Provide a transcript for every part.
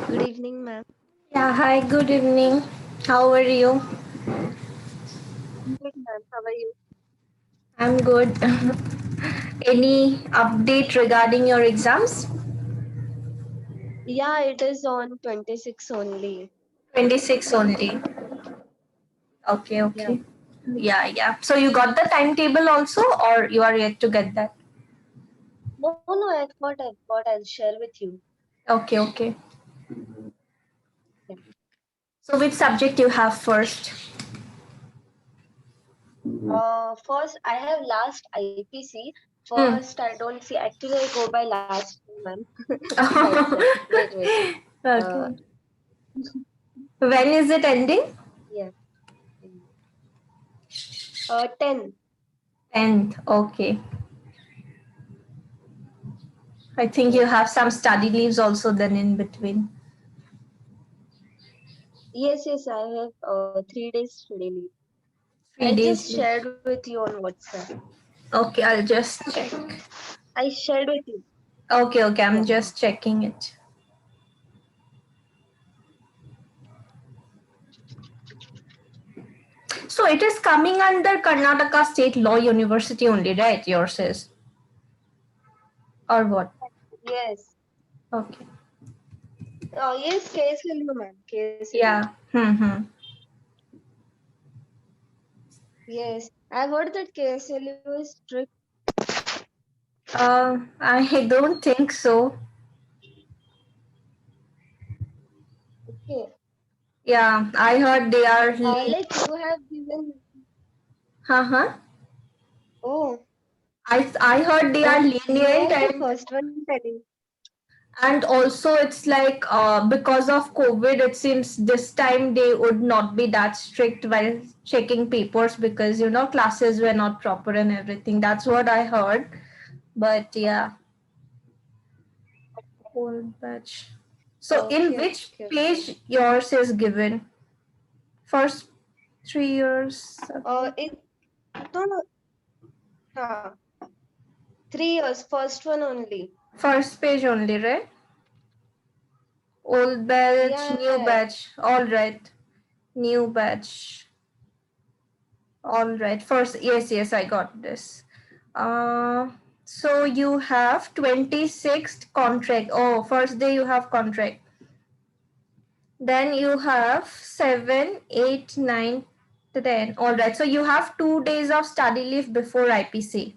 Good evening, ma'am. Yeah, hi, good evening. How are you? Good, ma'am. How are you? I'm good. Any update regarding your exams? Yeah, it is on 26 only. 26 only. Okay, Yeah. okay. Yeah, yeah. So you got the timetable also, or you are yet to get that? No, I thought I'll share with you. Okay, okay. Yeah. So which subject you have first? First, I have last IPC. Hmm. First, I don't see. Actually, I go by last month. That's it. Wait. Uh, Okay. When is it ending? yeah. 10. 10th. Okay. I think you Yes. have some study leaves also then in between. Yes. I have 3 days study leave. I 3 days just leave. shared with you on WhatsApp. Okay, I'll just check. I shared with you. Okay, okay. Yeah. I'm just checking it. So it is coming under Karnataka State Law University only, right? Yours is, or what? Yes. Okay. Yes, KSLU, ma'am. KSLU. Yeah. Hmm. Yes, I've heard that KSLU is strict. I don't think so. Okay. Yeah, I heard they are. Like you have given. Huh. Oh, I heard they are okay. You lenient, are the first one telling. and also it's like because of COVID, it seems this time they would not be that strict while checking papers because classes were not proper and everything. That's what I heard. But yeah, old batch. So in Okay, which okay. page yours is given? First 3 years. Okay. It no, no. Huh. 3 years. First one only. First page only, right? Old batch, new Yeah. batch. All right. New batch. All right. First, yes, I got this. Uh, so you have 26th contract. Oh, first day you have contract. Then you have 7, 8, 9, 10. All right. So you have 2 days of study leave before IPC.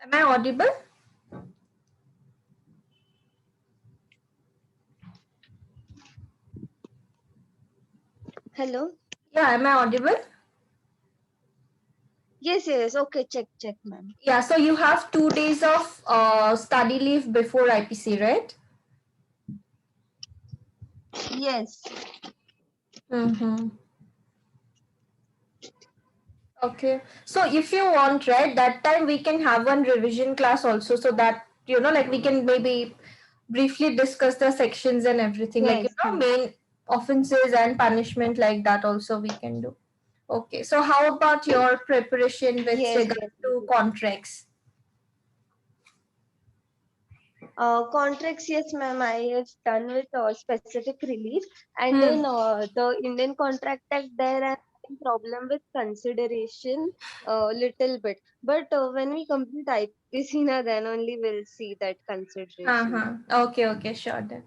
Am I audible? Hello. Yeah, am I audible? Yes. Okay. Check, ma'am. Yeah, so you have 2 days of study leave before IPC, right? Yes. Mm-hmm. Okay. So if you want, right, that time we can have one revision class also so that, like we can maybe briefly discuss the sections and everything, like, Yes. main offenses and punishment like that also we can do. Okay. So how about your preparation with Yes. regard to contracts? Contracts, yes, ma'am. I have done with specific relief, and Hmm. in the Indian Contract Act, there are problem with consideration a little bit. But when we complete IPC, na, then only we'll see that consideration. Uh-huh. Okay, sure then.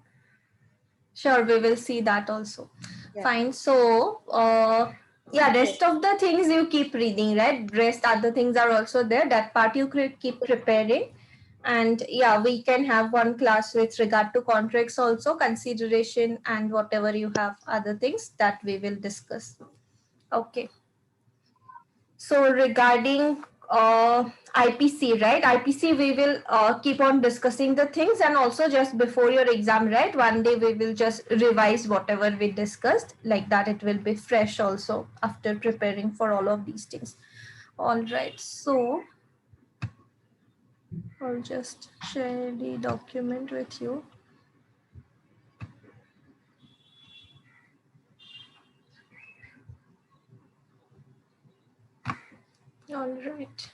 Sure, we will see that also. Yeah. Fine. So, Yeah, rest of the things you keep reading, right? Rest other things are also there. That part you keep preparing. And yeah, we can have one class with regard to contracts also, consideration, and whatever you have other things that we will discuss. Okay. So regarding IPC, right? IPC, we will keep on discussing the things, and also just before your exam, right? One day we will just revise whatever we discussed, like that it will be fresh also after preparing for all of these things. All right. So I'll just share the document with you. All right.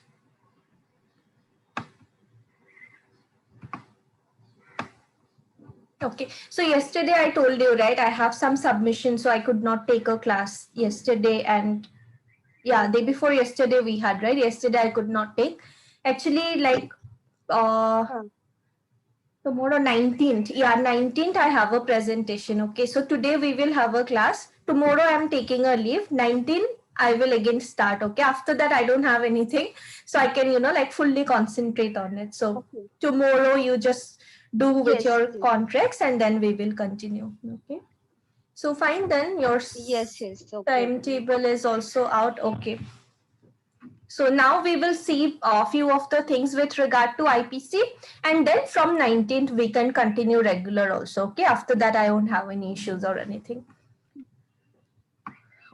Okay, so yesterday I told you, right, I have some submission, so I could not take a class yesterday, and yeah, day before yesterday we had, right? Yesterday I could not take. Actually, like tomorrow 19th, yeah, 19th I have a presentation. Okay, so today we will have a class. Tomorrow I'm taking a leave. 19th I will again start. Okay, after that I don't have anything, so I can, like fully concentrate on it. So tomorrow you just do with your contracts, and then we will continue. Okay, so fine, then your Yes, okay. timetable is also out. Okay, so now we will see a few of the things with regard to IPC, and then from 19th we can continue regular also. Okay, after that I won't have any issues or anything.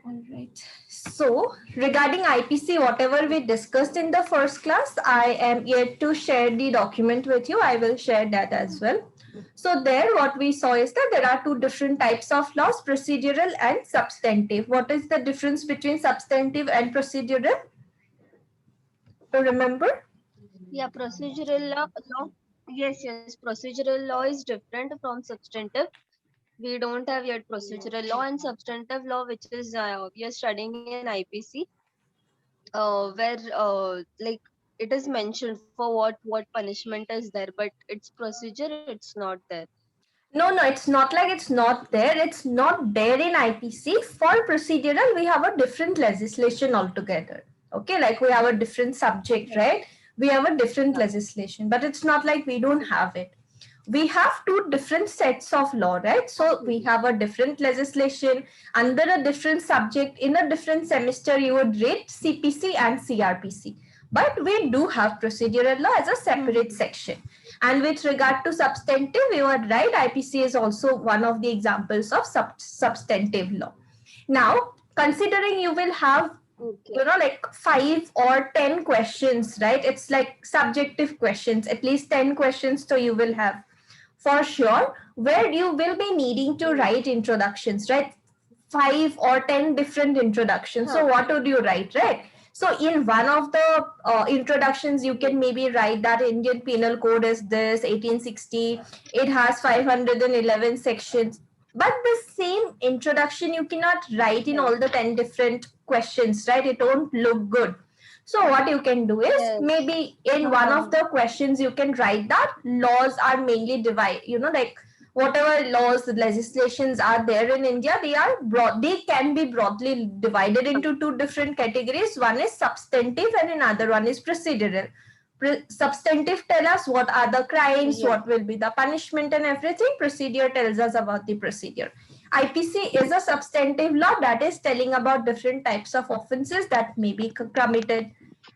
All right. So regarding IPC, whatever we discussed in the first class, I am yet to share the document with you. I will share that as well. So there what we saw is that there are two different types of laws, procedural and substantive. What is the difference between substantive and procedural? To remember? Yeah, procedural law. Yes, procedural law is different from substantive. We don't have yet procedural law and substantive law, which is we are studying in IPC, where like it is mentioned for what punishment is there, but its procedure it's not there. No, it's not like it's not there. It's not there in IPC. For procedural, we have a different legislation altogether. Okay, like we have a different subject, right? We have a different legislation, but it's not like we don't have it. We have two different sets of law, right? So we have a different legislation under a different subject. In a different semester, you would read CPC and CRPC. But we do have procedural law as a separate section. And with regard to substantive, you are right, IPC is also one of the examples of substantive law. Now, considering you will have like 5 or 10 questions, right? It's like subjective questions, at least 10 questions, so you will have for sure, where you will be needing to write introductions, right? 5 or 10 different introductions. So what would you write, right? So in one of the introductions, you can maybe write that Indian Penal Code is this 1860. It has 511 sections. But the same introduction you cannot write in all the 10 different questions, right? It won't look good. So what you can do is maybe in one of the questions you can write that laws are mainly divided, like whatever laws, legislations are there in India, they can be broadly divided into two different categories. One is substantive and another one is procedural. Substantive tell us what are the crimes, what will be the punishment and everything. Procedure tells us about the procedure. IPC is a substantive law that is telling about different types of offenses that may be committed.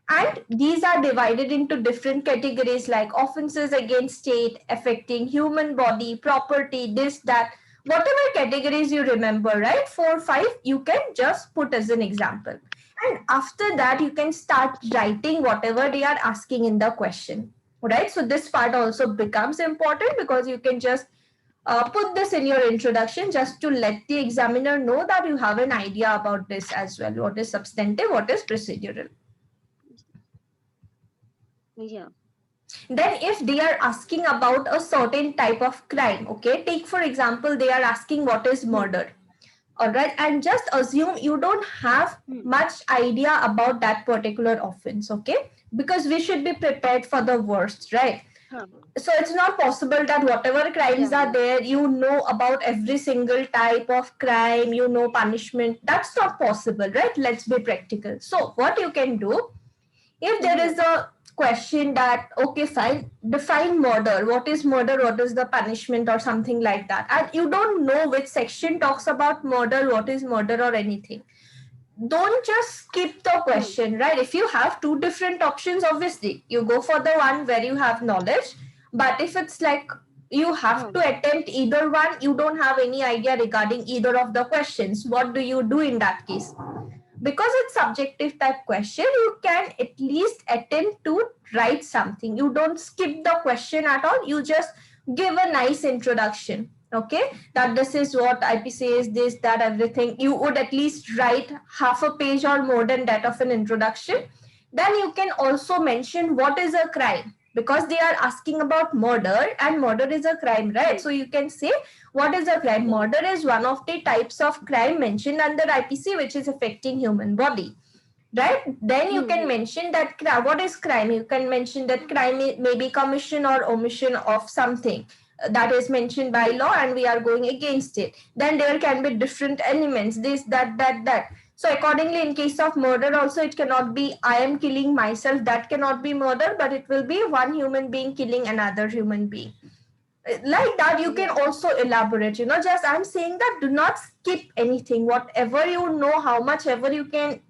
And these are divided into different categories like offenses against state, affecting human body, property, this, that, whatever categories you remember, right? 4, 5, you can just put as an example. And after that, you can start writing whatever they are asking in the question, right? So this part also becomes important because you can just put this in your introduction just to let the examiner know that you have an idea about this as well. What is substantive, what is procedural. Yeah. Then if they are asking about a certain type of crime, okay, take for example, they are asking what is murder. All right, and just assume you don't have much idea about that particular offense, okay, because we should be prepared for the worst, right? Huh. So it's not possible that whatever crimes Yeah, are yeah. there, you know about every single type of crime, you know punishment. That's not possible, right? Let's be practical. So what you can do, if there is a question that, okay, fine, define murder. What is murder? What is the punishment or something like that? And you don't know which section talks about murder, what is murder or anything. Don't just skip the question, right? If you have two different options, obviously you go for the one where you have knowledge. But if it's like you have to attempt either one, you don't have any idea regarding either of the questions, what do you do in that case? Because it's subjective type question, you can at least attempt to write something. You don't skip the question at all, you just give a nice introduction, okay, that this is what IPC is, this, that, everything. You would at least write half a page or more than that of an introduction. Then you can also mention what is a crime, because they are asking about murder and murder is a crime, right? So you can say what is a crime. Murder is one of the types of crime mentioned under IPC which is affecting human body, right? Then you can mention that what is crime. You can mention that crime may be commission or omission of something that is mentioned by law and we are going against it. Then there can be different elements, this, that. So accordingly, in case of murder also, it cannot be I am killing myself, that cannot be murder, but it will be one human being killing another human being. Like that, you can also elaborate, just I'm saying that do not skip anything. Whatever you know, how much ever you can,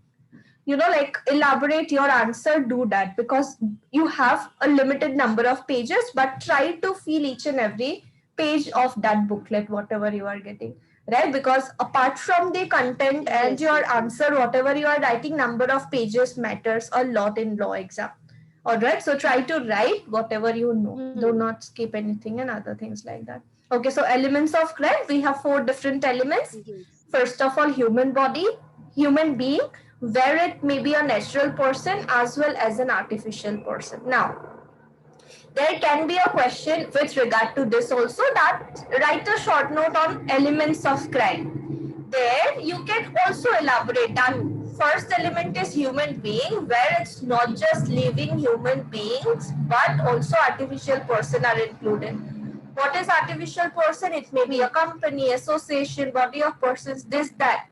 like elaborate your answer, do that, because you have a limited number of pages, but try to fill each and every page of that booklet, whatever you are getting, right? Because apart from the content and your answer, whatever you are writing, number of pages matters a lot in law exam. All right, so try to write whatever you know, do not skip anything and other things like that. Okay, so elements of crime, we have 4 different elements. First of all, human body, human being, where it may be a natural person as well as an artificial person. Now, there can be a question with regard to this also, that write a short note on elements of crime. There you can also elaborate that first element is human being, where it's not just living human beings but also artificial person are included. What is artificial person? It may be a company, association, body of persons, this, that.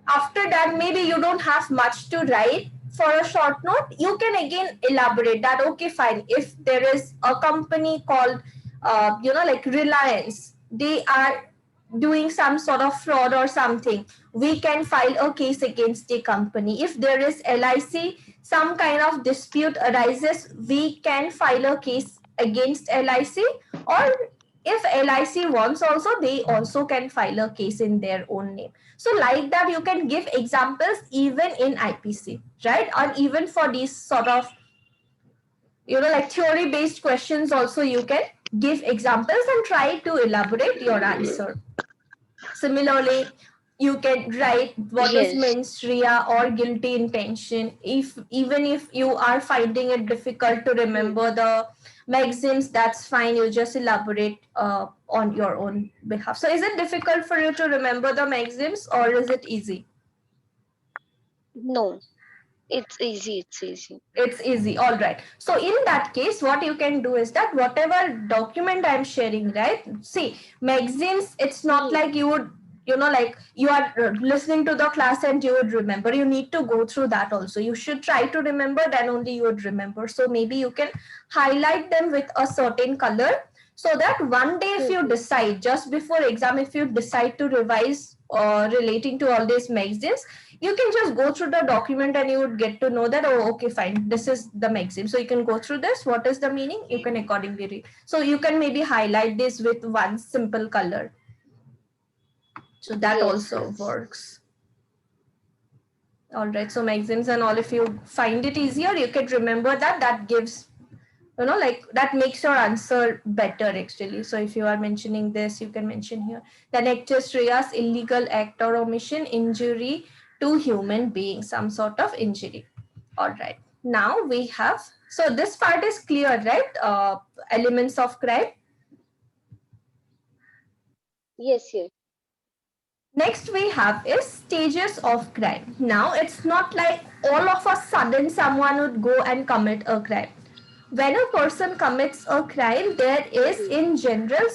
After that, maybe you don't have much to write for a short note. You can again elaborate that, okay, fine, if there is a company called like Reliance, they are doing some sort of fraud or something, we can file a case against the company. If there is LIC, some kind of dispute arises, we can file a case against LIC. Or if LIC wants also, they also can file a case in their own name. So like that, you can give examples even in IPC, right? And even for these sort of, like theory based questions also, you can give examples and try to elaborate your answer. Similarly, you can write what is mens rea or guilty intention. Even if you are finding it difficult to remember the maxims, that's fine. You just elaborate on your own behalf. So is it difficult for you to remember the maxims or is it easy? No, it's easy. It's easy. It's easy. All right. So in that case, what you can do is that whatever document I'm sharing, right? See, maxims, it's not like you would, like you are listening to the class and you would remember. You need to go through that also. You should try to remember, then only you would remember. So maybe you can highlight them with a certain color, so that one day if you decide, just before exam, if you decide to revise relating to all these maxims, you can just go through the document and you would get to know that, oh, okay, fine, this is the maxim. So you can go through this, what is the meaning, you can accordingly read. So you can maybe highlight this with one simple color. So that also works. All right, so maxims and all, if you find it easier, you can remember that. That gives, like that makes your answer better actually. So if you are mentioning this, you can mention here. Then actus reus, illegal act or omission, injury to human being, some sort of injury. All right, now we have, so this part is clear, right? Elements of crime. Yes. Next we have is stages of crime. Now it's not like all of a sudden someone would go and commit a crime. when a person commits a crime, there is in general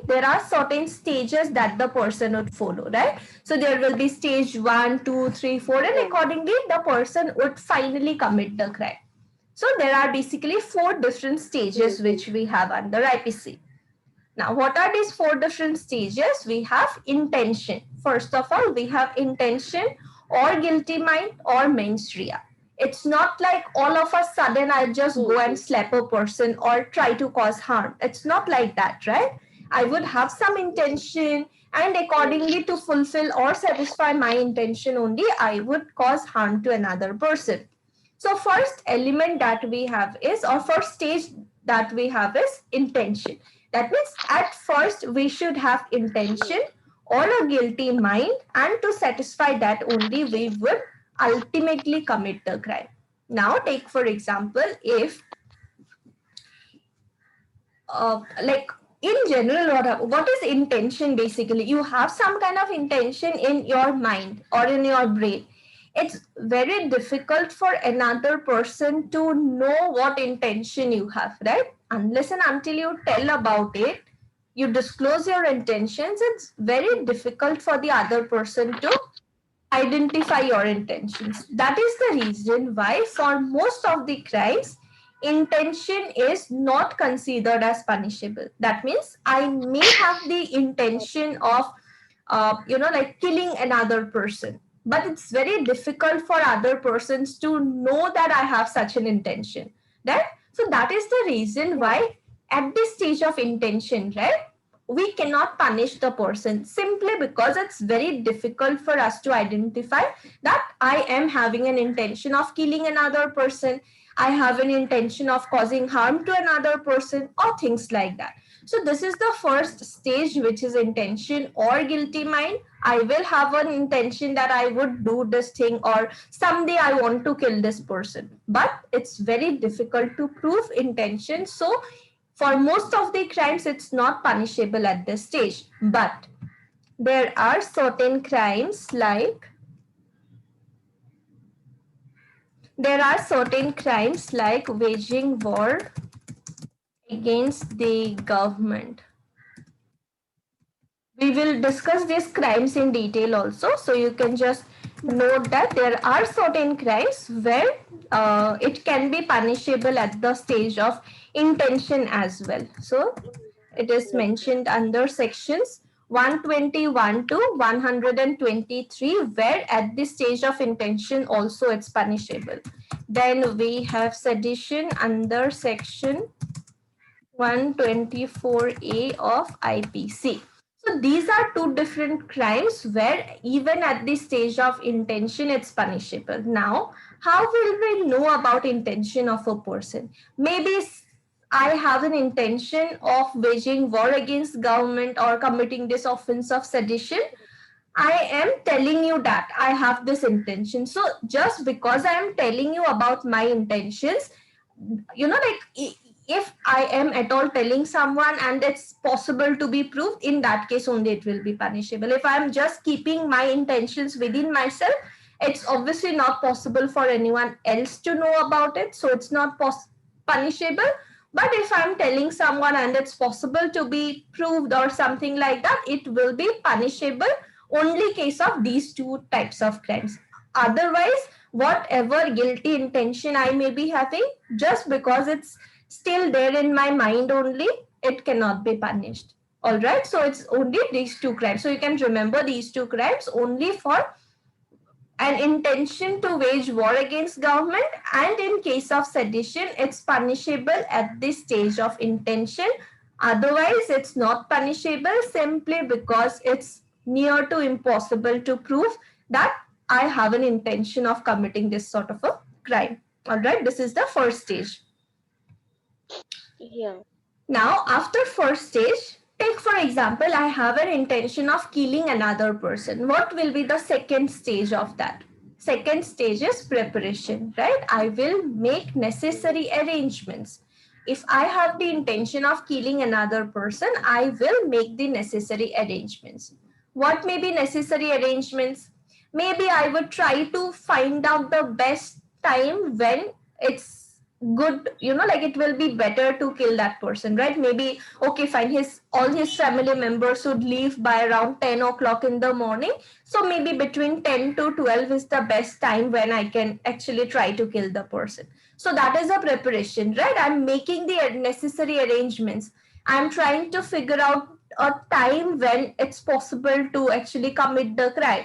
there are certain stages that the person would follow, right? So there will be stage 1, 2, 3, 4, and accordingly the person would finally commit the crime. So there are basically 4 different stages which we have under IPC. Now, what are these 4 different stages? We have intention. First of all, we have intention or guilty mind or mens rea. It's not like all of a sudden I just go and slap a person or try to cause harm. It's not like that, right? I would have some intention, and accordingly to fulfill or satisfy my intention only, I would cause harm to another person. So first element that we have is, or first stage that we have is intention. That means at first we should have intention or a guilty mind, and to satisfy that only we would ultimately commit the crime. Now take for example, if like in general, what is intention? Basically, you have some kind of intention in your mind or in your brain. It's very difficult for another person to know what intention you have, right? Unless and until you tell about it, you disclose your intentions, it's very difficult for the other person to identify your intentions. That is the reason why for most of the crimes, intention is not considered as punishable. That means I may have the intention of like killing another person, but it's very difficult for other persons to know that I have such an intention, right? So that is the reason why at this stage of intention, right, we cannot punish the person, simply because it's very difficult for us to identify that I am having an intention of killing another person, I have an intention of causing harm to another person, or things like that. So this is the first stage, which is intention or guilty mind. I will have an intention that I would do this thing, or someday I want to kill this person. But it's very difficult to prove intention. So for most of the crimes, it's not punishable at this stage. But there are certain crimes like waging war against the government. We will discuss these crimes in detail also. So you can just note that there are certain crimes where it can be punishable at the stage of intention as well. So it is mentioned under sections 121 to 123, where at this stage of intention also it's punishable. Then we have sedition under section 124A of IPC. So these are 2 different crimes where even at the stage of intention, it's punishable. Now, how will we know about intention of a person? Maybe I have an intention of waging war against government or committing this offense of sedition. I am telling you that I have this intention. So just because I am telling you about my intentions, like if I am at all telling someone and it's possible to be proved, in that case only it will be punishable. If I'm just keeping my intentions within myself, it's obviously not possible for anyone else to know about it. So it's not punishable. But if I'm telling someone and it's possible to be proved or something like that, it will be punishable. Only case of these 2 types of crimes. Otherwise, whatever guilty intention I may be having, just because it's still there in my mind only, it cannot be punished. All right. So it's only these 2 crimes. So you can remember these 2 crimes only for an intention to wage war against government, and in case of sedition, it's punishable at this stage of intention. Otherwise, it's not punishable, simply because it's near to impossible to prove that I have an intention of committing this sort of a crime. All right, this is the first stage. Yeah. Now, after first stage, take for example, I have an intention of killing another person. What will be the second stage of that? Second stage is preparation, right? I will make necessary arrangements. If I have the intention of killing another person, I will make the necessary arrangements. What may be necessary arrangements? Maybe I would try to find out the best time when it's good, like it will be better to kill that person, right? Maybe, okay, fine, all his family members would leave by around 10 o'clock in the morning. So maybe between 10 to 12 is the best time when I can actually try to kill the person. So that is a preparation, right? I'm making the necessary arrangements. I'm trying to figure out a time when it's possible to actually commit the crime.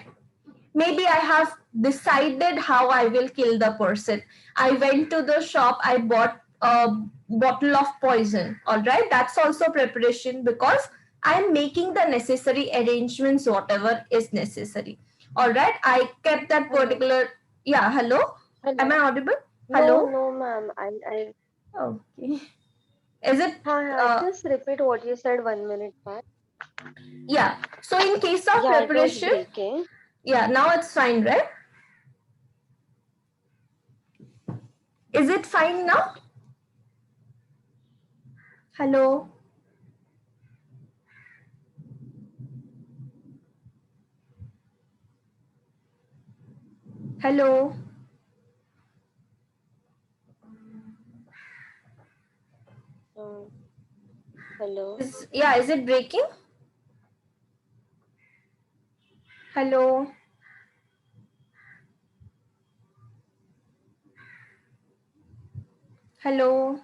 Maybe I have decided how I will kill the person. I went to the shop, I bought a bottle of poison. All right, that's also preparation because I'm making the necessary arrangements, whatever is necessary. All right, I kept that Hello. particular. Yeah, hello. Am I Hello. audible? No, Hello. no, ma'am. I. Okay. Is it? Hi, Uh, just repeat what you said 1 minute back. yeah. So in case of Yeah, it was preparation, breaking. yeah, now it's fine, right? Is it fine now? Hello. Hello. Um, Hello. Is it breaking? Hello. Hello.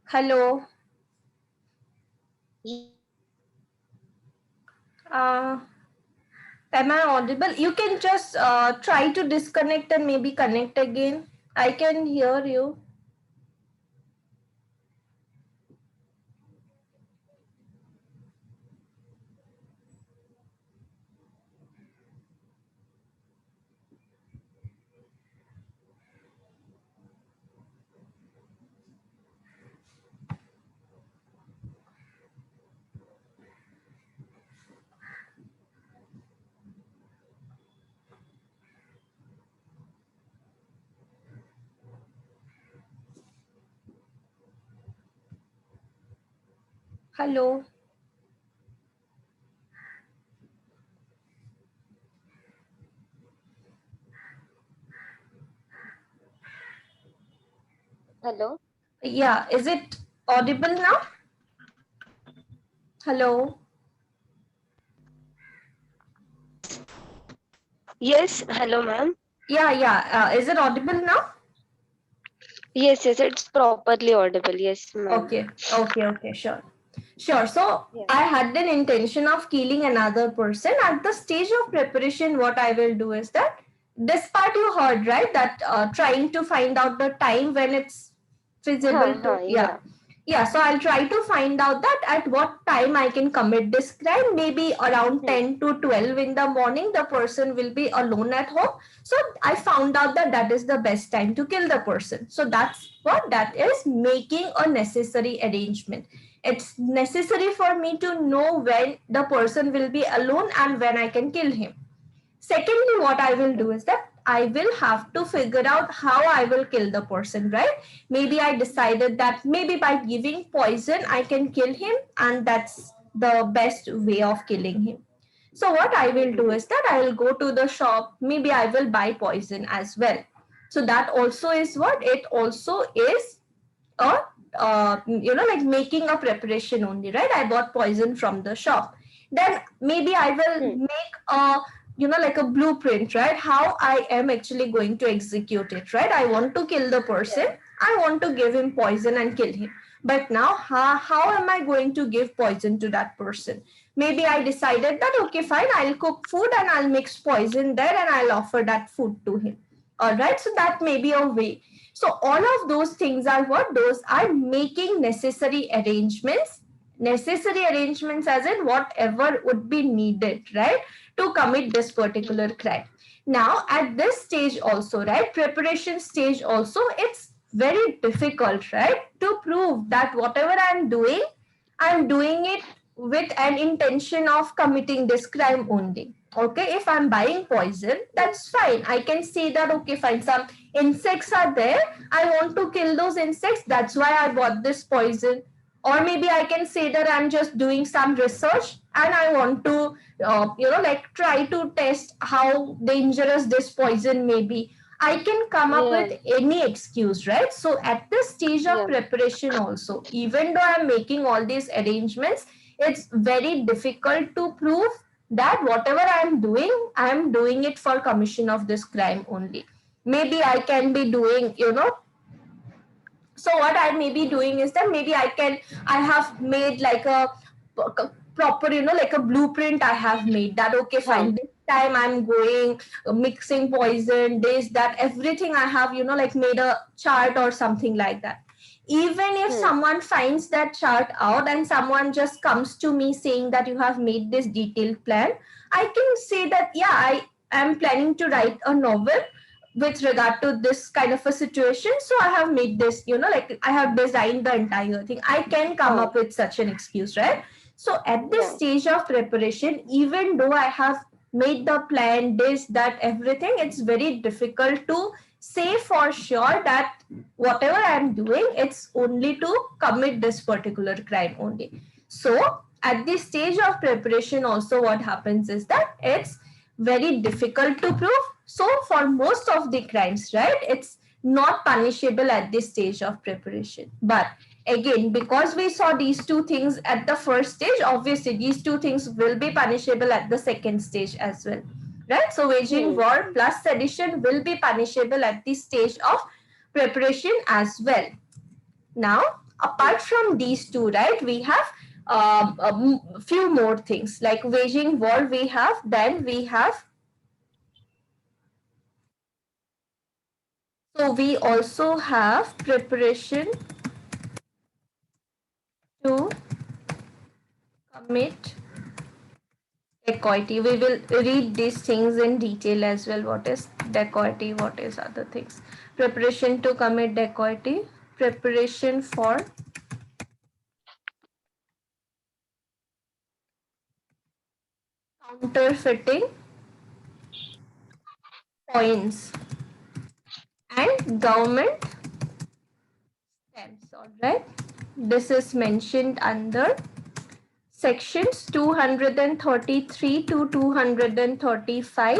Hello. Uh, am I audible? You can just try to disconnect and maybe connect again. I can hear you. Hello. Hello. Yeah, is it audible now? Hello. Yes, hello, ma'am. Yeah. Is it audible now? Yes, it's properly audible. Yes, ma'am. Okay, sure. Sure. So Yeah. I had an intention of killing another person. At the stage of preparation, what I will do is that, despite you heard, right, that trying to find out the time when it's feasible to, Yeah. yeah. So I'll try to find out that at what time I can commit this crime. Maybe around Hmm. 10 to 12 in the morning, the person will be alone at home. So I found out that that is the best time to kill the person. So that's what that is, making a necessary arrangement. It's necessary for me to know when the person will be alone and when I can kill him. Secondly, what I will do is that I will have to figure out how I will kill the person, right? Maybe I decided that maybe by giving poison, I can kill him, and that's the best way of killing him. So, what I will do is that I will go to the shop, maybe I will buy poison as well. So, that also is what it also is a like making a preparation only, right? I bought poison from the shop. Then maybe I will Hmm. make a like a blueprint, right? How I am actually going to execute it, right? I want to kill the person. I want to give him poison and kill him. But now, how am I going to give poison to that person? Maybe I decided that, okay, fine, I'll cook food and I'll mix poison there and I'll offer that food to him. All right, so that may be a way. So all of those things are what? Those are making necessary arrangements. Necessary arrangements as in whatever would be needed, right, to commit this particular crime. Now at this stage also, right, preparation stage also, it's very difficult, right, to prove that whatever I'm doing it with an intention of committing this crime only. Okay, if I'm buying poison, that's fine. I can see that, okay, fine, some insects are there. I want to kill those insects. That's why I bought this poison. or maybe I can say that I'm just doing some research and I want to, like try to test how dangerous this poison may be. I can come up Yeah. with any excuse, right? So at this stage of Yeah. preparation also, even though I'm making all these arrangements, it's very difficult to prove that whatever I'm doing it for commission of this crime only. Maybe I can be doing, so what I may be doing is that maybe I have made like a proper, like a blueprint I have made that, okay, fine, this time I'm going mixing poison, this, that, everything I have, like made a chart or something like that. Even if someone finds that chart out and someone just comes to me saying that you have made this detailed plan, I can say that, yeah, I am planning to write a novel with regard to this kind of a situation. So I have made this, like I have designed the entire thing. I can come up with such an excuse, right? So at this stage of preparation, even though I have made the plan, this, that, everything, it's very difficult to say for sure that whatever I'm doing, it's only to commit this particular crime only. So at this stage of preparation also, what happens is that it's very difficult to prove. So for most of the crimes, right, it's not punishable at this stage of preparation. But again, because we saw these two things at the first stage, obviously these two things will be punishable at the second stage as well, right? So waging war plus sedition will be punishable at this stage of preparation as well. Now, apart from these two, right, we have a few more things like waging war. We also have preparation to commit dacoity. We will read these things in detail as well. What is dacoity? What is other things? Preparation to commit dacoity. Preparation for counterfeiting coins and government stamps. All right. This is mentioned under sections 233 to 235.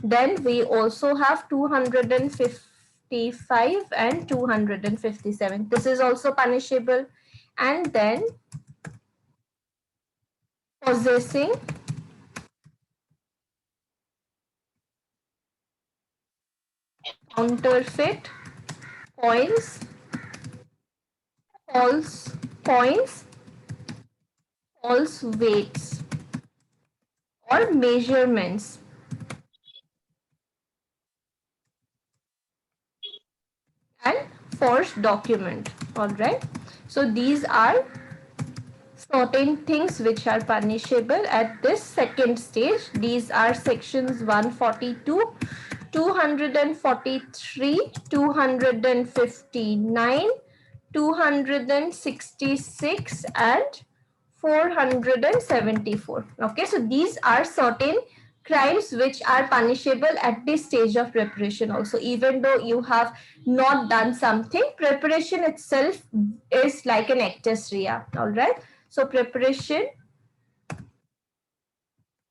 Then we also have 255 and 257. This is also punishable. And then possessing counterfeit coins, false coins, false weights or measurements, and forged document. All right. So these are certain things which are punishable at this second stage. These are sections 142, 243, 259, 266 and 474. Okay, so these are certain crimes which are punishable at this stage of preparation also. Even though you have not done something, preparation itself is like an actus rea. All right. So preparation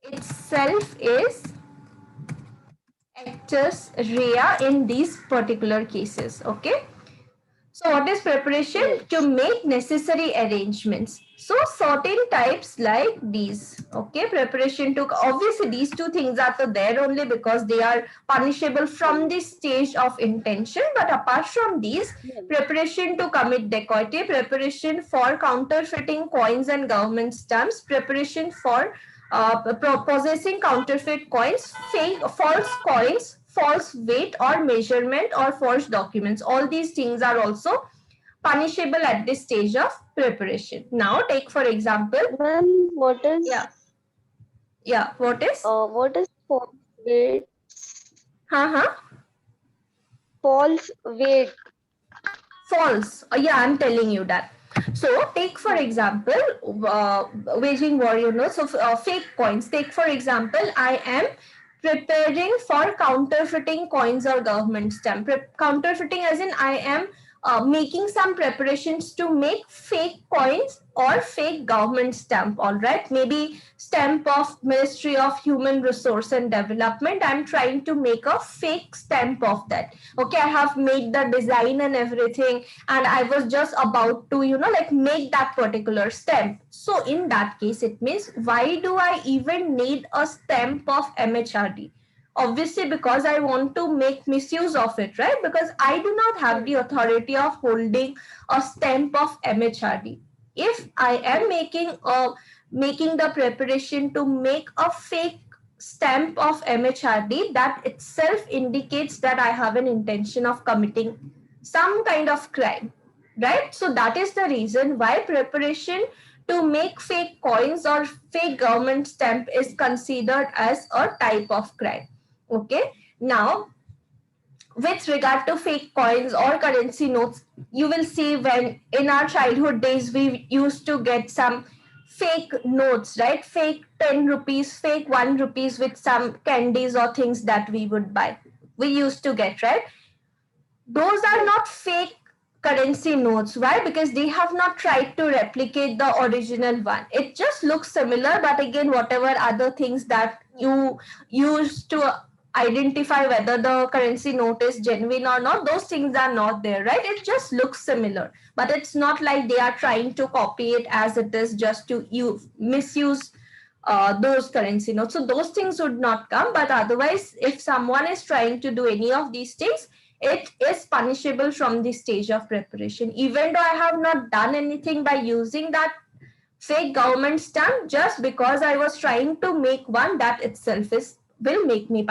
itself is actus rea in these particular cases. Okay. So what is preparation? To make necessary arrangements. So certain types like these. Okay. Preparation to, obviously these two things are there only because they are punishable from this stage of intention. But apart from these, preparation to commit dacoity, preparation for counterfeiting coins and government stamps, preparation for possessing counterfeit coins, fake, false coins, false weight or measurement or forged documents. All these things are also punishable at this stage of preparation. Now take for example. Ma'am, what is what is false weight? False weight. False. Yeah, I'm telling you that. So take for example, waging war, so fake coins. Take for example, I am preparing for counterfeiting coins or government stamp. Counterfeiting as in I am making some preparations to make fake coins or fake government stamp. All right, maybe stamp of Ministry of Human Resource and Development. I'm trying to make a fake stamp of that. Okay, I have made the design and everything, and I was just about to, like make that particular stamp. So in that case, it means, why do I even need a stamp of MHRD? Obviously, because I want to make misuse of it, right? Because I do not have the authority of holding a stamp of MHRD. If I am making the preparation to make a fake stamp of MHRD, that itself indicates that I have an intention of committing some kind of crime, right? So that is the reason why preparation to make fake coins or fake government stamp is considered as a type of crime. Okay, now with regard to fake coins or currency notes, you will see when in our childhood days we used to get some fake notes, right? Fake 10 rupees, fake 1 rupees with some candies or things that we would buy. We used to get, right? Those are not fake currency notes. Why? Because they have not tried to replicate the original one. It just looks similar, but again, whatever other things that you use to identify whether the currency note is genuine or not, those things are not there, right? It just looks similar, but it's not like they are trying to copy it as it is just to misuse those currency notes. So those things would not come, but otherwise, if someone is trying to do any of these things, it is punishable from the stage of preparation. Even though I have not done anything by using that fake government stamp, just because I was trying to make one, that itself will make me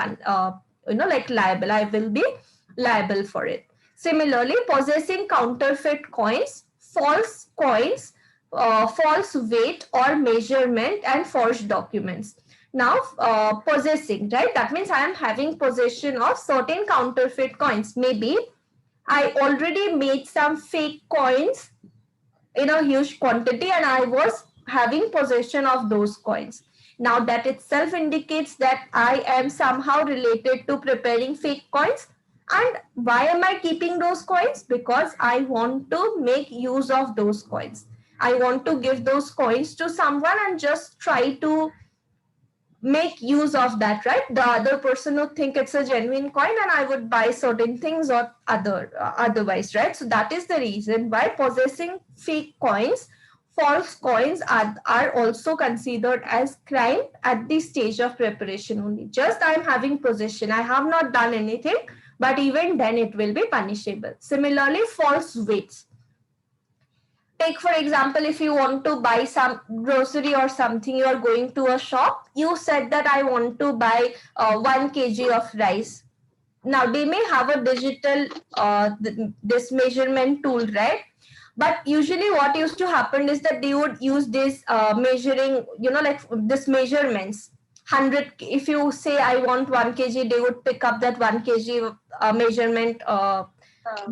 like liable. I will be liable for it. Similarly, possessing counterfeit coins, false coins, false weight or measurement, and forged documents. Now, possessing, right? That means I am having possession of certain counterfeit coins. Maybe I already made some fake coins in a huge quantity and I was having possession of those coins. Now that itself indicates that I am somehow related to preparing fake coins. And why am I keeping those coins? Because I want to make use of those coins. I want to give those coins to someone and just try to make use of that, right? The other person would think it's a genuine coin and I would buy certain things or otherwise, right? So that is the reason why possessing fake coins, false coins are also considered as crime at this stage of preparation only. Just I'm having possession, I have not done anything, but even then it will be punishable. Similarly, false weights. Take for example, if you want to buy some grocery or something, you are going to a shop, you said that I want to buy 1 kg of rice. Now they may have a digital this measurement tool, right? But usually what used to happen is that they would use this measuring, like this measurements. 100, if you say I want 1 kg, they would pick up that 1 kg measurement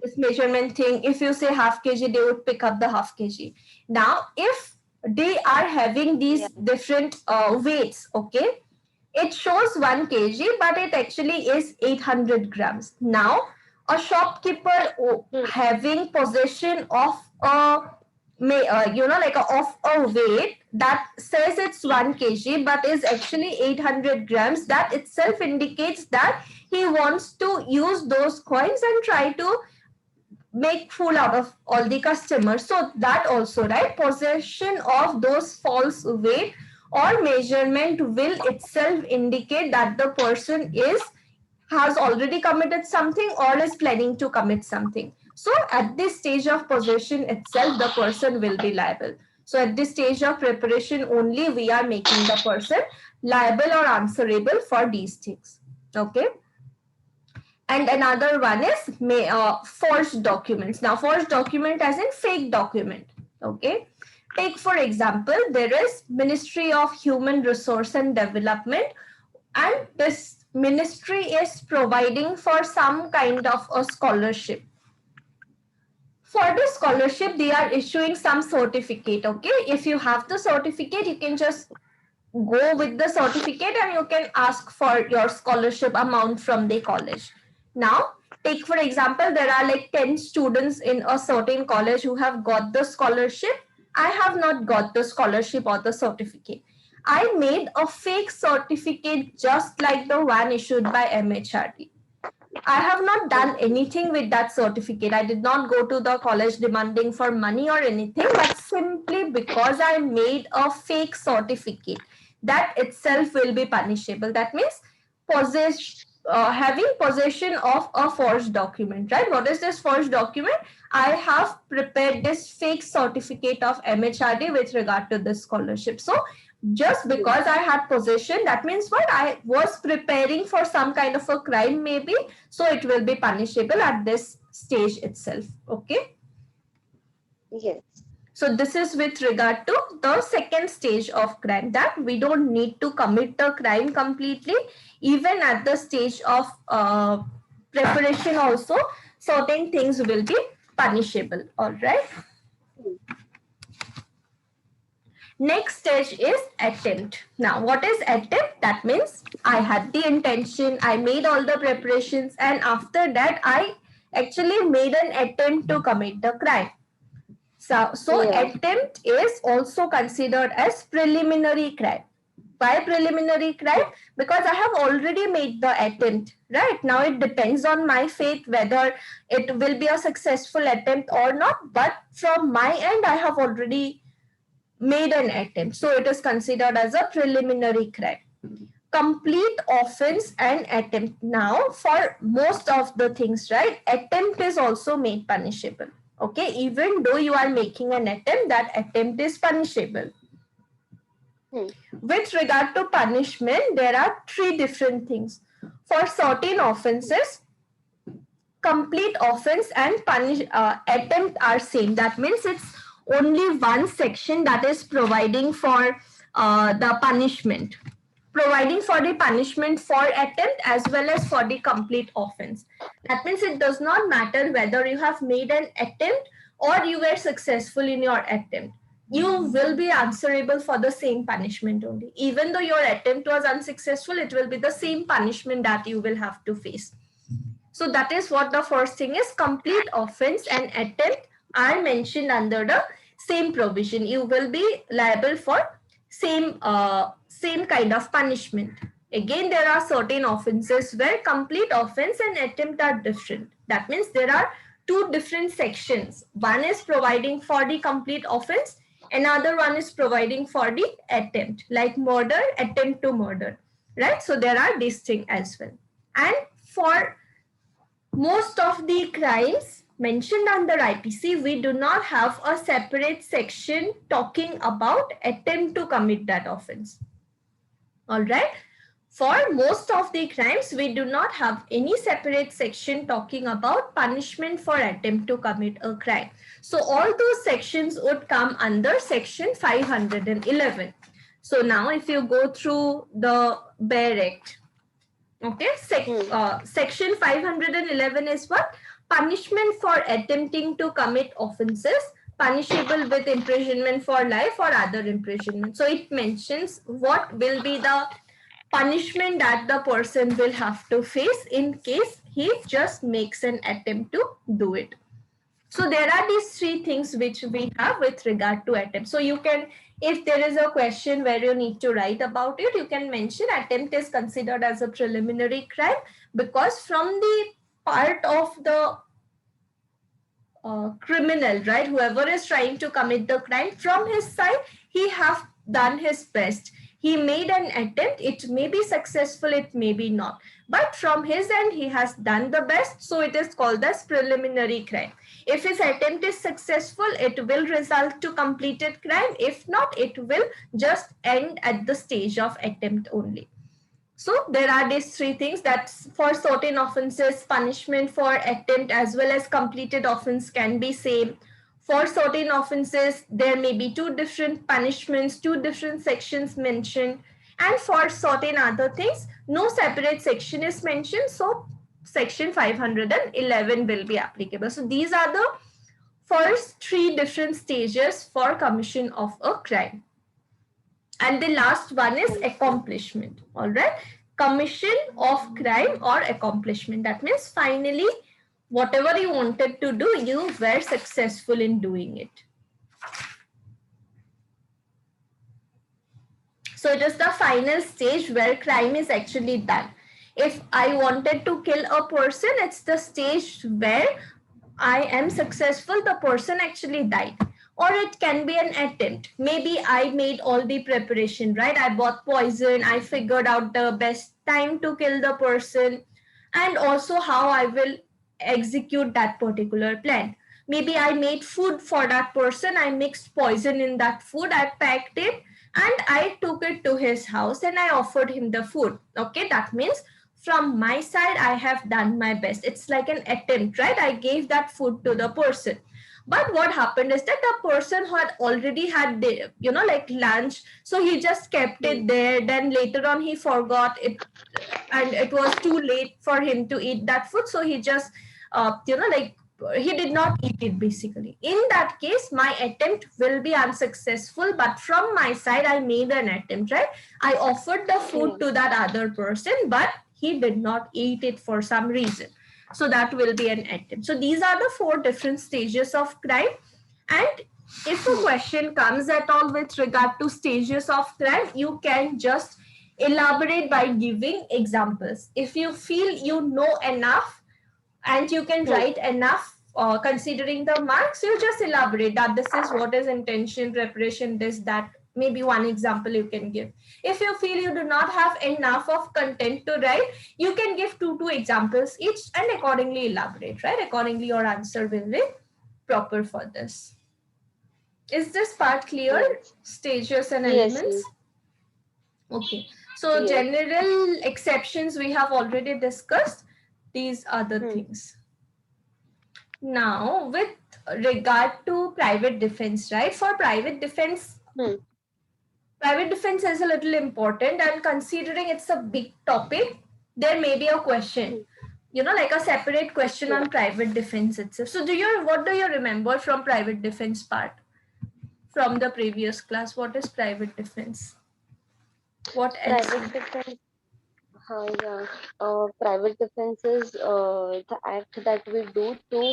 this measurement thing. If you say half kg, they would pick up the half kg. Now, if they are having these different weights, okay, it shows 1 kg, but it actually is 800 grams. Now, a shopkeeper having possession of of a weight that says it's 1 kg, but is actually 800 grams, that itself indicates that he wants to use those coins and try to make fool out of all the customers. So that also, right, possession of those false weight or measurement will itself indicate that the person has already committed something or is planning to commit something. So at this stage of possession itself, the person will be liable. So at this stage of preparation only, we are making the person liable or answerable for these things. Okay. And another one is forged documents. Now, forged document as in fake document. Okay. Take for example, there is Ministry of Human Resource and Development, and this ministry is providing for some kind of a scholarship. For this scholarship, they are issuing some certificate. Okay. If you have the certificate, you can just go with the certificate and you can ask for your scholarship amount from the college. Now, take for example, there are like 10 students in a certain college who have got the scholarship. I have not got the scholarship or the certificate. I made a fake certificate just like the one issued by MHRD. I have not done anything with that certificate. I did not go to the college demanding for money or anything, but simply because I made a fake certificate, that itself will be punishable. That means having possession of a forged document, right? What is this forged document? I have prepared this fake certificate of MHRD with regard to this scholarship. So just because I had possession, that means what? I was preparing for some kind of a crime maybe, so it will be punishable at this stage itself. Okay. Yes. So this is with regard to the second stage of crime, that we don't need to commit the crime completely. Even at the stage of preparation also, certain things will be punishable. All right. Next stage is attempt. Now, what is attempt? That means I had the intention, I made all the preparations, and after that, I actually made an attempt to commit the crime. So attempt is also considered as preliminary crime. Why preliminary crime? Because I have already made the attempt, right? Now it depends on my faith whether it will be a successful attempt or not. But from my end, I have already made an attempt. So it is considered as a preliminary crime. Complete offense and attempt. Now for most of the things, right, attempt is also made punishable. Okay, even though you are making an attempt, that attempt is punishable. With regard to punishment, there are three different things. For certain offenses, complete offense and attempt are same. That means it's only one section that is providing for the punishment. Providing for the punishment for attempt as well as for the complete offense. That means it does not matter whether you have made an attempt or you were successful in your attempt. You will be answerable for the same punishment only. Even though your attempt was unsuccessful, it will be the same punishment that you will have to face. So that is what the first thing is. Complete offense and attempt are mentioned under the same provision. You will be liable for same kind of punishment. Again, there are certain offenses where complete offense and attempt are different. That means there are two different sections. One is providing for the complete offense. Another one is providing for the attempt, like murder, attempt to murder, right? So there are these things as well. And for most of the crimes mentioned under IPC, we do not have a separate section talking about attempt to commit that offense. All right. For most of the crimes, we do not have any separate section talking about punishment for attempt to commit a crime. So all those sections would come under section 511. So now if you go through the BEAR Act, okay, section 511 is what? Punishment for attempting to commit offenses punishable with imprisonment for life or other imprisonment. So it mentions what will be the punishment that the person will have to face in case he just makes an attempt to do it. So there are these three things which we have with regard to attempt. So you can, if there is a question where you need to write about it, you can mention attempt is considered as a preliminary crime because from the part of the criminal, right, whoever is trying to commit the crime, from his side, he have done his best. He made an attempt. It may be successful, it may be not. But from his end, he has done the best. So it is called as preliminary crime. If his attempt is successful, it will result to completed crime. If not, it will just end at the stage of attempt only. So there are these three things that for certain offenses, punishment for attempt as well as completed offense can be same. For certain offenses, there may be two different punishments, two different sections mentioned. And for certain other things, no separate section is mentioned. So section 511 will be applicable. So these are the first three different stages for commission of a crime. And the last one is accomplishment. All right. Commission of crime or accomplishment. That means finally whatever you wanted to do, you were successful in doing it. So it is the final stage where crime is actually done. If I wanted to kill a person, it's the stage where I am successful, the person actually died. Or it can be an attempt. Maybe I made all the preparation, right? I bought poison, I figured out the best time to kill the person, and also how I will execute that particular plan. Maybe I made food for that person, I mixed poison in that food, I packed it, and I took it to his house and I offered him the food. Okay, that means from my side, I have done my best. It's like an attempt, right? I gave that food to the person. But what happened is that the person had already had, like lunch. So he just kept it there. Then later on, he forgot it. And it was too late for him to eat that food. So he just, he did not eat it basically. In that case, my attempt will be unsuccessful, but from my side, I made an attempt, right? I offered the food to that other person, but he did not eat it for some reason. So that will be an attempt. So these are the 4 different stages of crime. And if a question comes at all with regard to stages of crime, you can just elaborate by giving examples. If you feel you know enough, and you can write enough considering the marks, you just elaborate that this is what is intention, preparation, this, that. Maybe one example you can give. If you feel you do not have enough of content to write, you can give two examples each and accordingly elaborate, right? Accordingly, your answer will be proper for this. Is this part clear? Yes. Stages and elements? Yes. Okay. So yes. General exceptions we have already discussed. These are the things. Now, with regard to private defense, right? For private defense, private defense is a little important, and considering it's a big topic, there may be a question, like a separate question on private defense itself. So what do you remember from private defense part from the previous class? What is private defense? What else? Private defense. Private defense is the act that we do to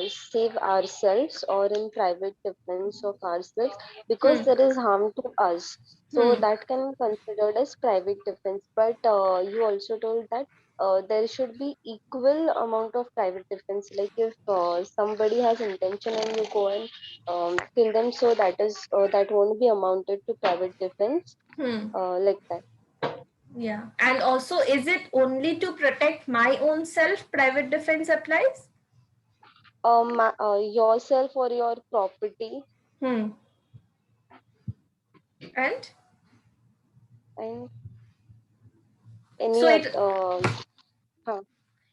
save ourselves, or in private defense of ourselves, because there is harm to us. So that can be considered as private defense. But you also told that there should be equal amount of private defense. Like if somebody has intention and you go and kill them, so that won't be amounted to private defense. Like that. Yeah. And also, is it only to protect my own self private defense applies? Yourself or your property. And any so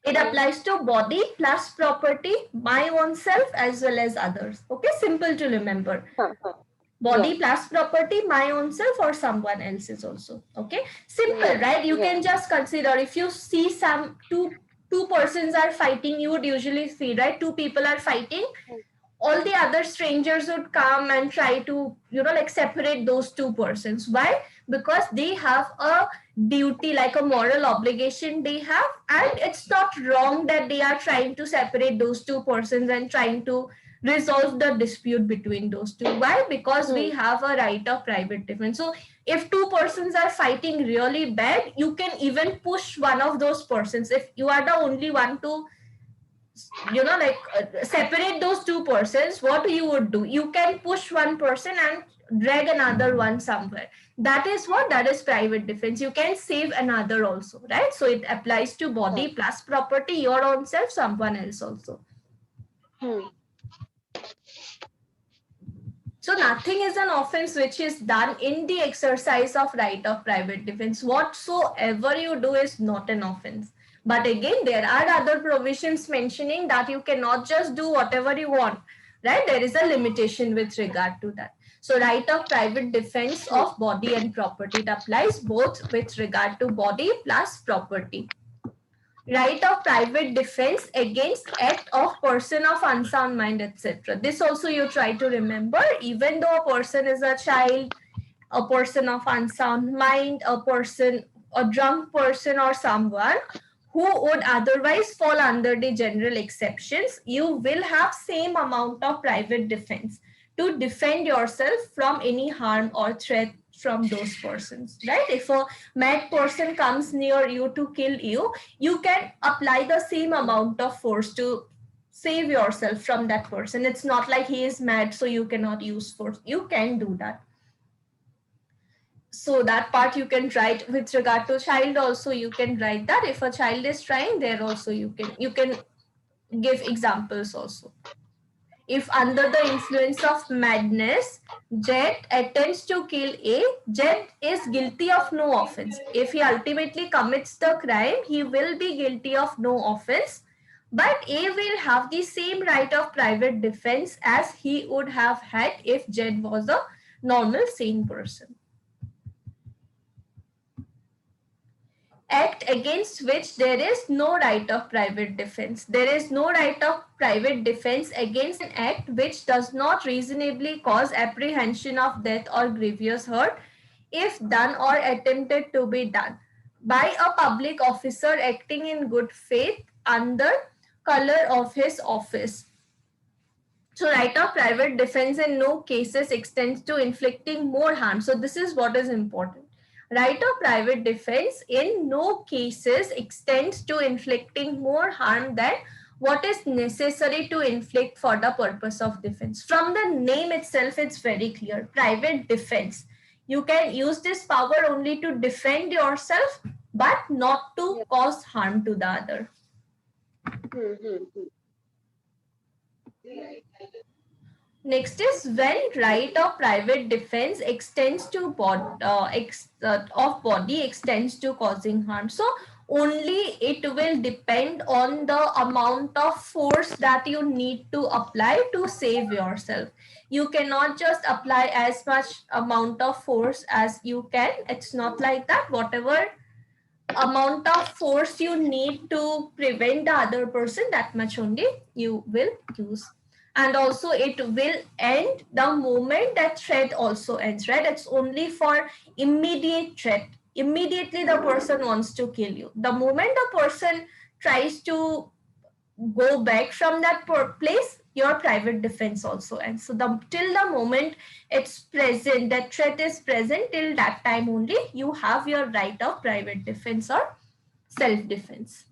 it applies to body plus property, my own self as well as others. Okay, simple to remember. Body plus property, my own self or someone else's also. Okay, simple, right? You can just consider, if you see some two persons are fighting, you would usually see, right? 2 people are fighting. All the other strangers would come and try to, separate those 2 persons. Why? Because they have a duty, like a moral obligation they have. And it's not wrong that they are trying to separate those 2 persons and trying to resolve the dispute between those 2. Why? Because we have a right of private defense. So if 2 persons are fighting really bad, you can even push one of those persons. If you are the only one to separate those 2 persons, what you would do? You can push one person and drag another one somewhere. That is what? That is private defense. You can save another also, right? So it applies to body plus property, your own self, someone else also. So nothing is an offense which is done in the exercise of right of private defense. Whatsoever you do is not an offense. But again, there are other provisions mentioning that you cannot just do whatever you want, right? There is a limitation with regard to that. So right of private defense of body and property, it applies both with regard to body plus property. Right of private defense against act of person of unsound mind, etc. This also you try to remember, even though a person is a child, a person of unsound mind, a drunk person or someone who would otherwise fall under the general exceptions, you will have same amount of private defense to defend yourself from any harm or threat from those persons, right? If a mad person comes near you to kill you, you can apply the same amount of force to save yourself from that person. It's not like he is mad, so you cannot use force. You can do that. So that part you can write. With regard to child also, you can write that. If a child is trying, there also you can give examples also. If under the influence of madness, Jet attempts to kill A, Jet is guilty of no offense. If he ultimately commits the crime, he will be guilty of no offense, but A will have the same right of private defense as he would have had if Jet was a normal sane person. Act against which there is no right of private defense. There is no right of private defense against an act which does not reasonably cause apprehension of death or grievous hurt if done or attempted to be done by a public officer acting in good faith under color of his office. So right of private defense in no cases extends to inflicting more harm. So this is what is important. Right of private defense in no cases extends to inflicting more harm than what is necessary to inflict for the purpose of defense. From the name itself, it's very clear. Private defense. You can use this power only to defend yourself, but not to cause harm to the other. Next is when right of private defense extends to of body extends to causing harm. So only it will depend on the amount of force that you need to apply to save yourself. You cannot just apply as much amount of force as you can. It's not like that. Whatever amount of force you need to prevent the other person, that much only you will use. And also it will end the moment that threat also ends, right? It's only for immediate threat. Immediately the person wants to kill you. The moment the person tries to go back from that place, your private defense also ends. So till the moment it's present, that threat is present, till that time only you have your right of private defense or self-defense.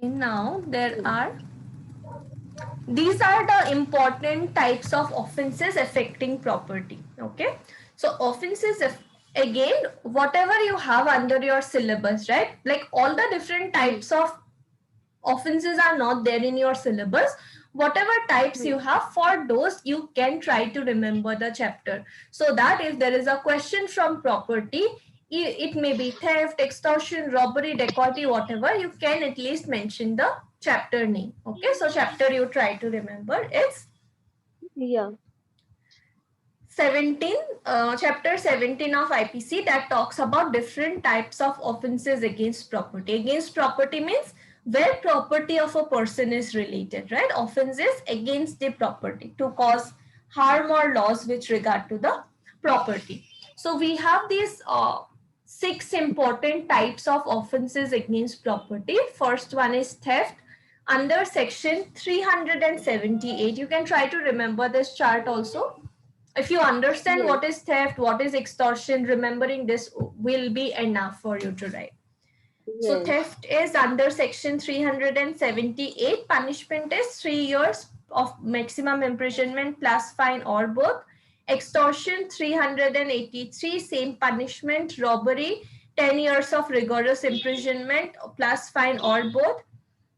Now these are the important types of offenses affecting property. Okay, so offenses, again, whatever you have under your syllabus, right? Like all the different types of offenses are not there in your syllabus. Whatever types you have, for those you can try to remember the chapter, so that if there is a question from property, it may be theft, extortion, robbery, dacoity, whatever, you can at least mention the chapter name. Okay, so chapter you try to remember is 17, chapter 17 of IPC, that talks about different types of offenses against property. Against property means where property of a person is related, right? Offenses against the property to cause harm or loss with regard to the property. So we have these 6 important types of offenses against property. First one is theft under section 378. You can try to remember this chart also. If you understand what is theft, what is extortion, remembering this will be enough for you to write. So theft is under section 378. Punishment is 3 years of maximum imprisonment plus fine or both. Extortion 383, same punishment. Robbery 10 years of rigorous imprisonment plus fine or both.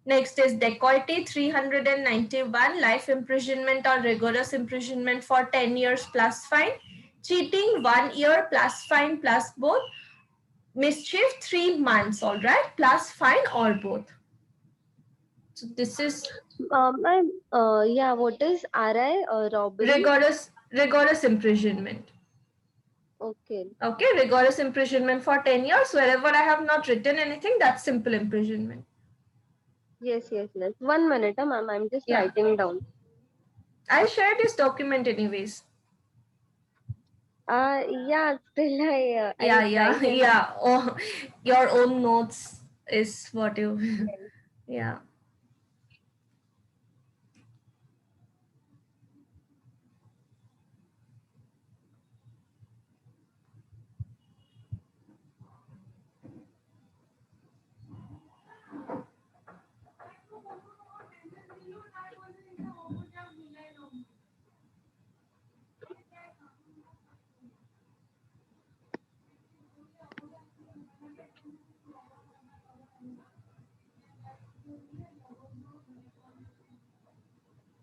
Next is dacoity 391, life imprisonment or rigorous imprisonment for 10 years plus fine. Cheating 1 year plus fine plus both. Mischief 3 months, all right, plus fine or both. So this is what is RI robbery? Rigorous imprisonment. Okay, Rigorous imprisonment for 10 years. Wherever I have not written anything, that's simple imprisonment. Yes. 1 minute, ma'am. I'm just writing down. I'll share this document anyways. Yeah, still Yeah, I yeah, write in. yeah. Oh, your own notes is what you, Yes. yeah.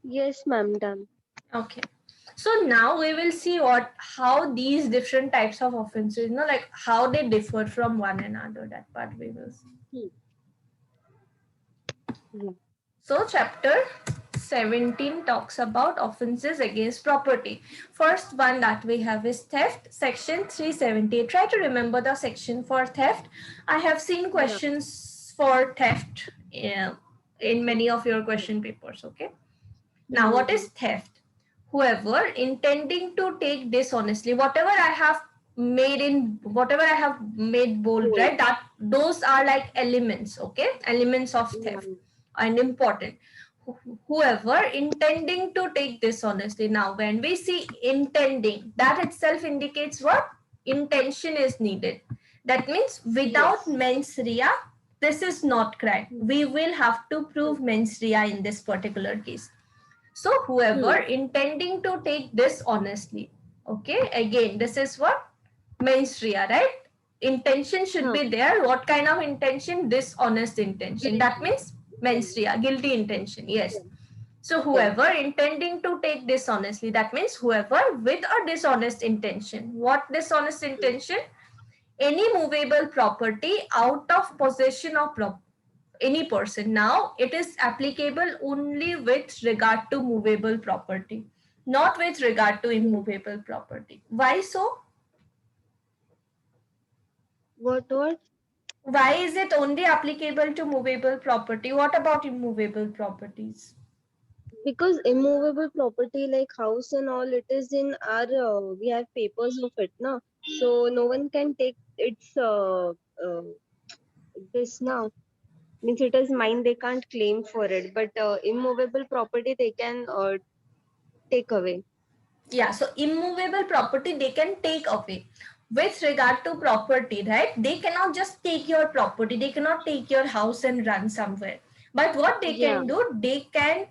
Yes, ma'am, done. Okay. So now we will see how these different types of offenses, like how they differ from one another. That part we will see. Hmm. Yeah. So chapter 17 talks about offenses against property. First one that we have is theft, section 370. Try to remember the section for theft. I have seen Yeah. questions for theft in Okay. many of your Yeah. question papers. Okay. Now, what Mm-hmm. is theft? Whoever intending to take dishonestly, whatever I have made bold, Cool. right? That those are like elements, okay? Elements of Yeah. theft and important. Whoever intending to take dishonestly. Now, when we see intending, that itself indicates what? Intention is needed. That means without Yes. mens rea, this is not crime. Hmm. We will have to prove mens rea in this particular case. So whoever Hmm. intending to take this honestly, okay, again, this is what? Mens rea, right? Intention should Huh. be there. What kind of intention? Dishonest intention. That Guilty. means mens rea, guilty intention. Yes. Yeah. So Yeah. whoever intending to take dishonestly, that means whoever with a dishonest intention. What dishonest intention? Any movable property out of possession of any person. Now it is applicable only with regard to movable property, not with regard to Hmm. immovable property. Why so? What? Why is it only applicable to movable property? What about immovable properties? Because immovable property like house and all, it is in our we have papers of it, na. So no one can take its this now. Means it is mine. They can't claim for it. But immovable property they can take away. Yeah, so immovable property they can take away. With regard to property, right, they cannot just take your property, they cannot take your house and run somewhere. But what they Yeah. can do, they can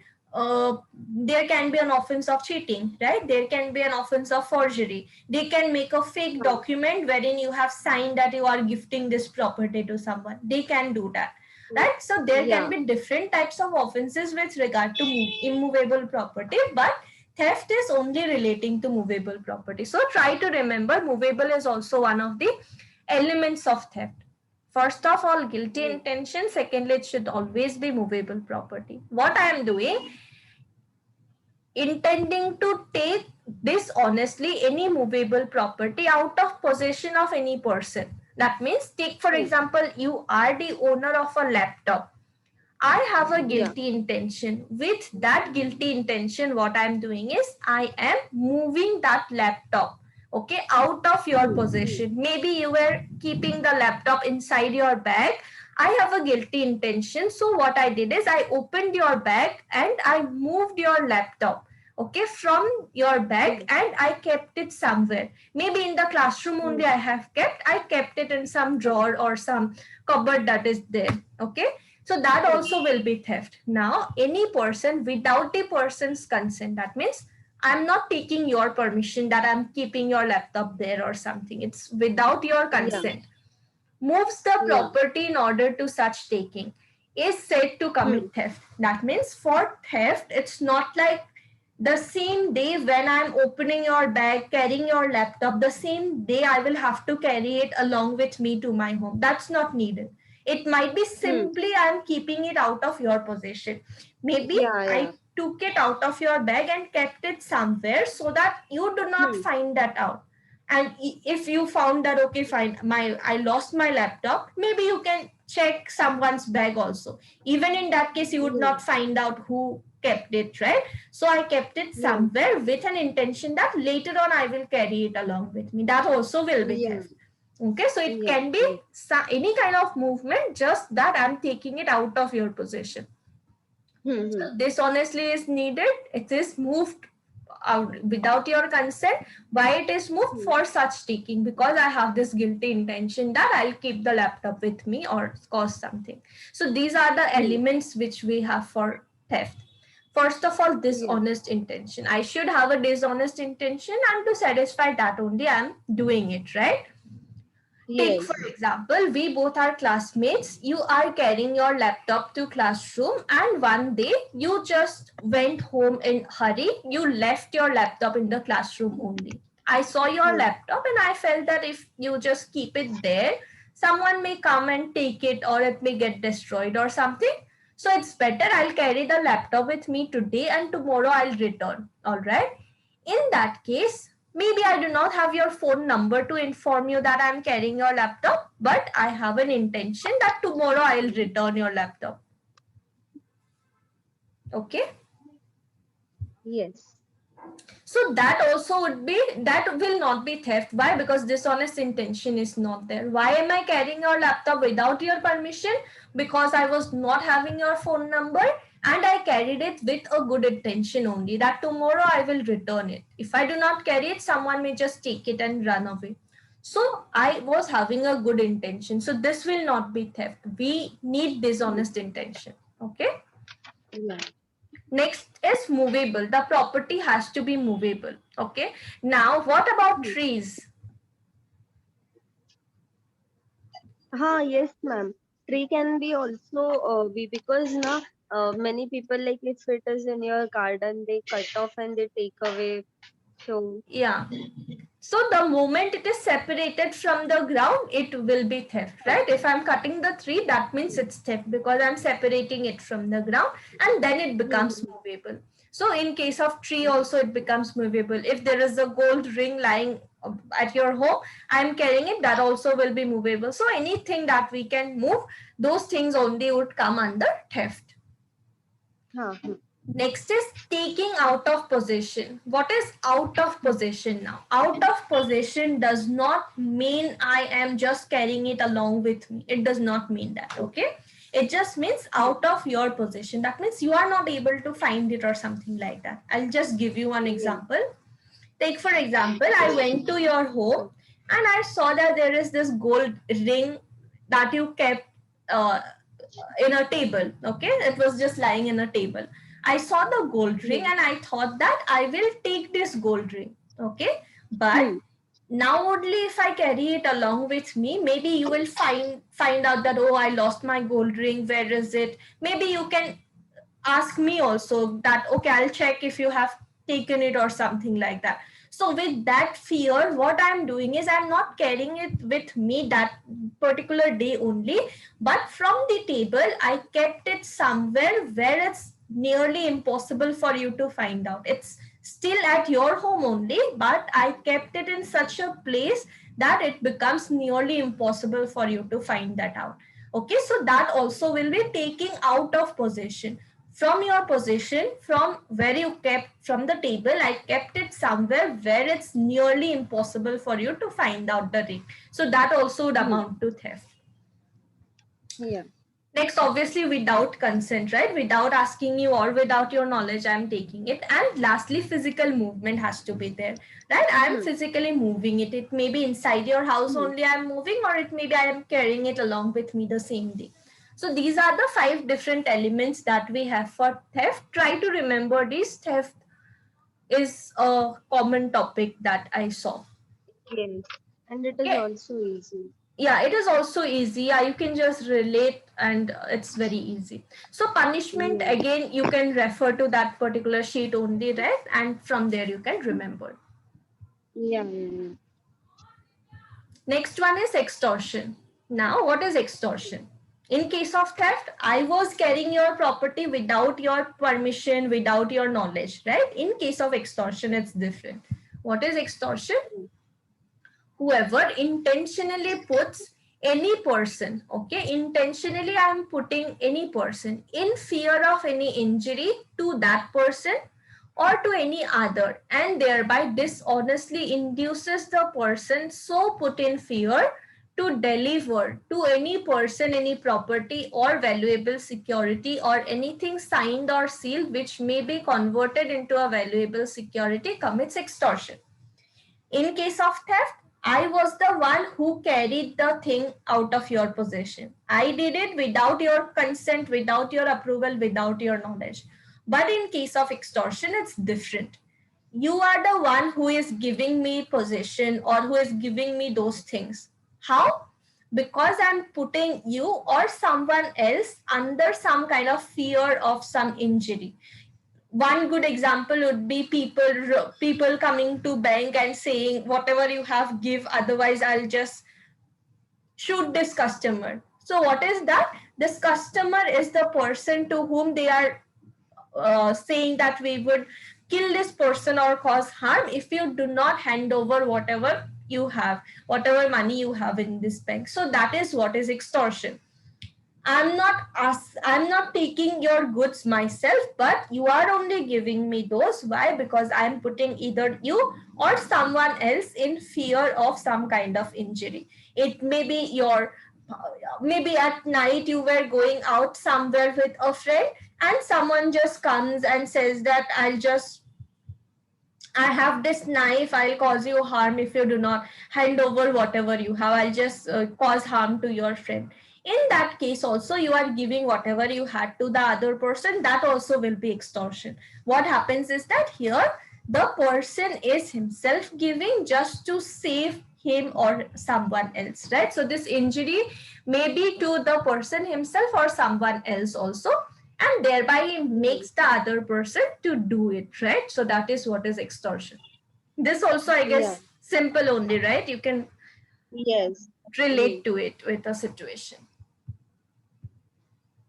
there can be an offense of cheating, right? There can be an offense of forgery. They can make a fake Huh. document wherein you have signed that you are gifting this property to someone. They can do that, right? So there can Yeah. be different types of offenses with regard to immovable property, but theft is only relating to movable property. So try to remember movable is also one of the elements of theft. First of all, guilty Hmm. intention. Secondly, it should always be movable property. What I am doing, intending to take dishonestly any movable property out of possession of any person. That means, take for Hmm. example, you are the owner of a laptop. I have a Yeah. guilty intention. With that guilty intention, what I'm doing is I am moving that laptop, okay, out of your Hmm. possession. Maybe you were keeping the laptop inside your bag. I have a guilty intention. So what I did is I opened your bag and I moved your laptop, okay, from your bag, Hmm. and I kept it somewhere. Maybe in the classroom Hmm. only I kept it in some drawer or some cupboard that is there, okay. So that Hmm. also will be theft. Now, any person without the person's consent, that means I'm not taking your permission that I'm keeping your laptop there or something. It's without your Yeah. consent. Moves the Yeah. property in order to such taking is said to Hmm. commit theft. That means for theft, it's not like the same day when I'm opening your bag, carrying your laptop, the same day I will have to carry it along with me to my home. That's not needed. It might be Hmm. simply I'm keeping it out of your possession. Maybe Yeah. Yeah. I took it out of your bag and kept it somewhere so that you do not Hmm. find that out. And if you found that, okay, fine, I lost my laptop, maybe you can check someone's bag also. Even in that case, you would Yeah. not find out who kept it, right? So I kept it Yeah. somewhere with an intention that later on I will carry it along with me. That also will be Yeah. theft. Okay, so it Yeah. can be any kind of movement, just that I'm taking it out of your possession. Dishonestly is needed. It is moved out without your consent. Why it is moved? For such taking, because I have this guilty intention that I'll keep the laptop with me or cause something. So these are the elements which we have for theft. First of all, dishonest intention. I should have a dishonest intention, and to satisfy that only I'm doing it, right? Take, Yes. for example, we both are classmates. You are carrying your laptop to classroom, and one day you just went home in hurry. You left your laptop in the classroom only. I saw your laptop and I felt that if you just keep it there, someone may come and take it, or it may get destroyed or something. So it's better I'll carry the laptop with me today, and tomorrow I'll return. All right. In that case, maybe I do not have your phone number to inform you that I'm carrying your laptop, but I have an intention that tomorrow I'll return your laptop. Okay. Yes. So that also would be, that will not be theft. Why? Because dishonest intention is not there. Why am I carrying your laptop without your permission? Because I was not having your phone number, and I carried it with a good intention only, that tomorrow I will return it. If I do not carry it, someone may just take it and run away. So I was having a good intention. So this will not be theft. We need dishonest intention. Okay. Yeah. Next is movable. The property has to be movable. Okay. Now, what about trees? Yes, ma'am. Tree can be also be, because now many people, like if it is in your garden, they cut off and they take away. So Yeah. So the moment it is separated from the ground, it will be theft, right? If I'm cutting the tree, that means it's theft because I'm separating it from the ground, and then it becomes movable. So in case of tree also, it becomes movable. If there is a gold ring lying at your home, I'm carrying it, that also will be movable. So anything that we can move, those things only would come under theft. Next is taking out of possession. What is out of possession now? Out of possession does not mean I am just carrying it along with me. It does not mean that, okay? It just means out of your possession. That means you are not able to find it or something like that. I'll just give you one example. Take, for example, I went to your home and I saw that there is this gold ring that you kept in a table. Okay, it was just lying in a table. I saw the gold ring and I thought that I will take this gold ring. Okay, but now only if I carry it along with me, maybe you will find out that, oh, I lost my gold ring. Where is it? Maybe you can ask me also that, okay, I'll check if you have taken it or something like that. So with that fear, what I'm doing is I'm not carrying it with me that particular day only, but from the table, I kept it somewhere where it's nearly impossible for you to find out. It's still at your home only, but I kept it in such a place that it becomes nearly impossible for you to find that out. Okay, so that also will be taking out of possession. From your possession, from where you kept from the table, I kept it somewhere where it's nearly impossible for you to find out the ring. So that also would amount to theft. Yeah. Next, obviously, without consent, right? Without asking you or without your knowledge, I'm taking it. And lastly, physical movement has to be there, right? I'm physically moving it. It may be inside your house only I'm moving, or it may be I am carrying it along with me the same day. So these are the 5 different elements that we have for theft. Try to remember these. Theft is a common topic that I saw. yes, and it is also easy. Yeah, it is also easy. Yeah, you can just relate and it's very easy. So punishment, again, you can refer to that particular sheet only, right? And from there you can remember. Yeah. Next one is extortion. Now, what is extortion? In case of theft, I was carrying your property without your permission, without your knowledge, right? In case of extortion, it's different. What is extortion? Whoever intentionally puts any person, okay, intentionally I'm putting any person in fear of any injury to that person or to any other, and thereby dishonestly induces the person so put in fear to deliver to any person any property or valuable security or anything signed or sealed which may be converted into a valuable security commits extortion. In case of theft, I was the one who carried the thing out of your possession. I did it without your consent, without your approval, without your knowledge. But in case of extortion, it's different. You are the one who is giving me possession or who is giving me those things. How? Because I'm putting you or someone else under some kind of fear of some injury. One good example would be people coming to bank and saying whatever you have give, otherwise I'll just shoot this customer. So what is that? This customer is the person to whom they are saying that we would kill this person or cause harm if you do not hand over whatever you have, whatever money you have in this bank. So that is what is extortion. I'm not taking your goods myself, but you are only giving me those. Why? Because I'm putting either you or someone else in fear of some kind of injury. It may be your, maybe at night you were going out somewhere with a friend and someone just comes and says that I have this knife, I'll cause you harm if you do not hand over whatever you have. I'll just cause harm to your friend. In that case also, you are giving whatever you had to the other person. That also will be extortion. What happens is that here, the person is himself giving just to save him or someone else, right? So this injury may be to the person himself or someone else also, and thereby makes the other person to do it, right? So that is what is extortion. This also, I guess, Yeah. simple only, right? You can Yes. relate to it with a situation.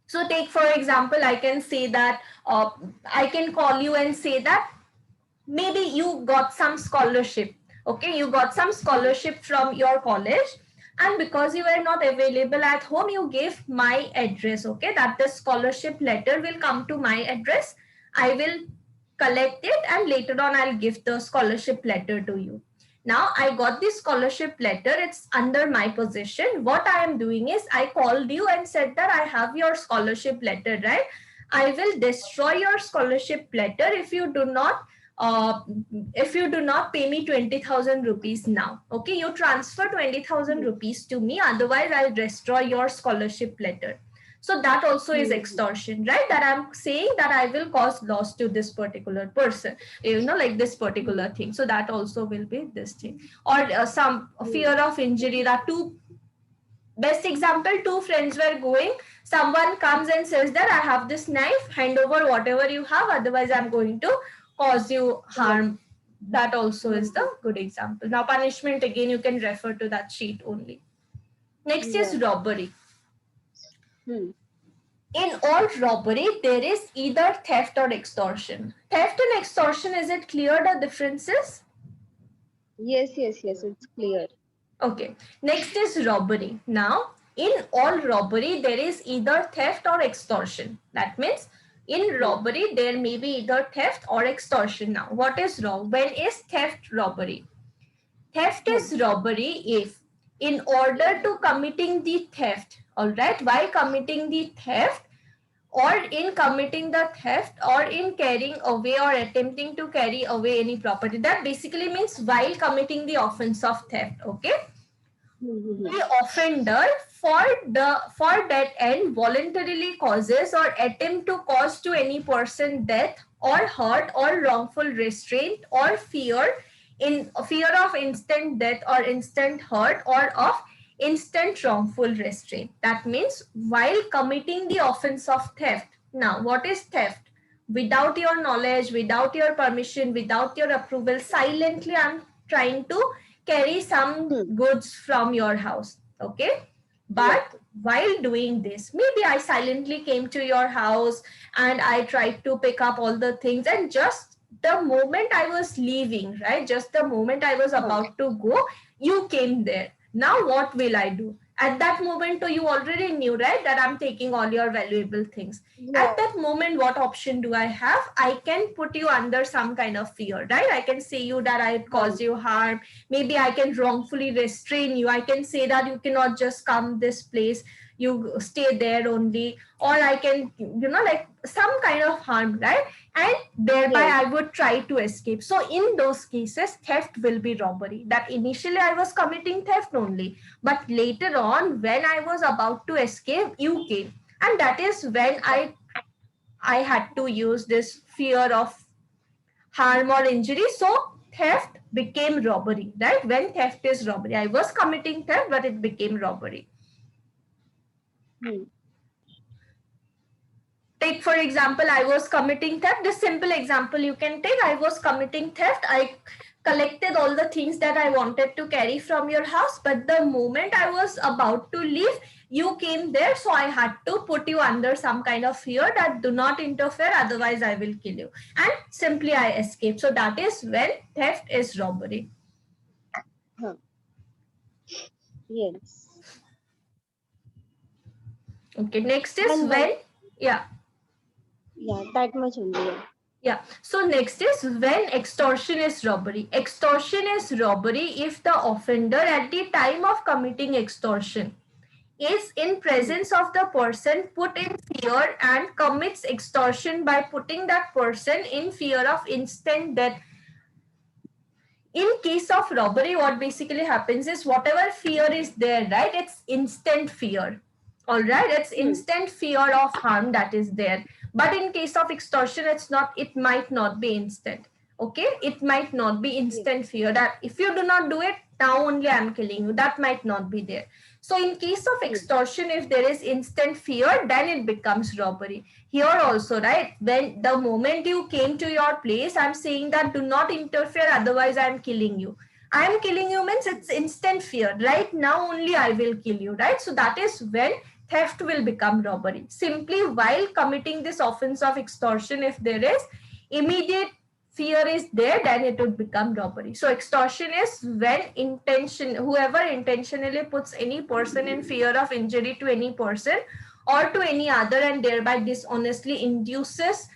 So take, for example, I can say that, I can call you and say that maybe you got some scholarship. Okay, you got some scholarship from your college, and because you were not available at home, you gave my address. Okay, that the scholarship letter will come to my address. I will collect it, and later on I'll give the scholarship letter to you. Now I got this scholarship letter, it's under my possession. What I am doing is I called you and said that I have your scholarship letter, right? I will destroy your scholarship letter if you do not pay me 20,000 rupees now. Okay, you transfer 20,000 rupees to me, otherwise I'll destroy your scholarship letter. So that also is extortion, right? That I'm saying that I will cause loss to this particular person, like this particular thing. So that also will be this thing. Or some fear of injury. That two best example, two friends were going, someone comes and says that I have this knife, hand over whatever you have, otherwise I'm going to cause you harm. That also is the good example. Now punishment, again, you can refer to that sheet only. Next is robbery. In all robbery, there is either theft or extortion. Theft and extortion, is it clear the differences? Yes, it's clear. Okay. Next is robbery. Now, in all robbery, there is either theft or extortion. That means in robbery, there may be either theft or extortion. Now, what is wrong? When is theft robbery? Theft is robbery if, in order to committing the theft, all right, while committing the theft, or in committing the theft, or in carrying away or attempting to carry away any property. That basically means while committing the offense of theft, okay? The offender for that end voluntarily causes or attempt to cause to any person death or hurt or wrongful restraint or fear of instant death or instant hurt or of instant wrongful restraint. That means while committing the offense of theft. Now, what is theft? Without your knowledge, without your permission, without your approval, silently I'm trying to carry some goods from your house, okay? But while doing this, maybe I silently came to your house and I tried to pick up all the things, and just the moment I was leaving, right? Just the moment I was about to go, you came there. Now what will I do? At that moment, you already knew, right, that I'm taking all your valuable things. Yeah. At that moment, what option do I have? I can put you under some kind of fear, right? I can say you that I cause you harm. Maybe I can wrongfully restrain you. I can say that you cannot just come this place, you stay there only. Or I can, like some kind of harm, right? And thereby Yes. I would try to escape. So in those cases, theft will be robbery. That initially I was committing theft only, but later on when I was about to escape, you came. And that is when I had to use this fear of harm or injury. So theft became robbery, right? When theft is robbery, I was committing theft, but it became robbery. Take, for example, I was committing theft. This simple example you can take. I was committing theft. I collected all the things that I wanted to carry from your house. But the moment I was about to leave, you came there. So I had to put you under some kind of fear that do not interfere, otherwise I will kill you. And simply I escaped. So that is when theft is robbery. Yes. Okay, next is And when, yeah. Yeah, that much only. Yeah. So next is when extortion is robbery. Extortion is robbery if the offender at the time of committing extortion is in presence of the person put in fear and commits extortion by putting that person in fear of instant death. In case of robbery, what basically happens is whatever fear is there, right? It's instant fear. All right, it's instant fear of harm that is there. But in case of extortion, it's not, it might not be instant. Okay, it might not be instant fear that if you do not do it, now only I'm killing you. That might not be there. So in case of extortion, if there is instant fear, then it becomes robbery. Here also, right, when the moment you came to your place, I'm saying that do not interfere, otherwise I'm killing you. I am killing you means it's instant fear. Right now only I will kill you, right? So that is when theft will become robbery. Simply while committing this offense of extortion, if there is immediate fear is there, then it would become robbery. So extortion is when whoever intentionally puts any person in fear of injury to any person or to any other and thereby dishonestly induces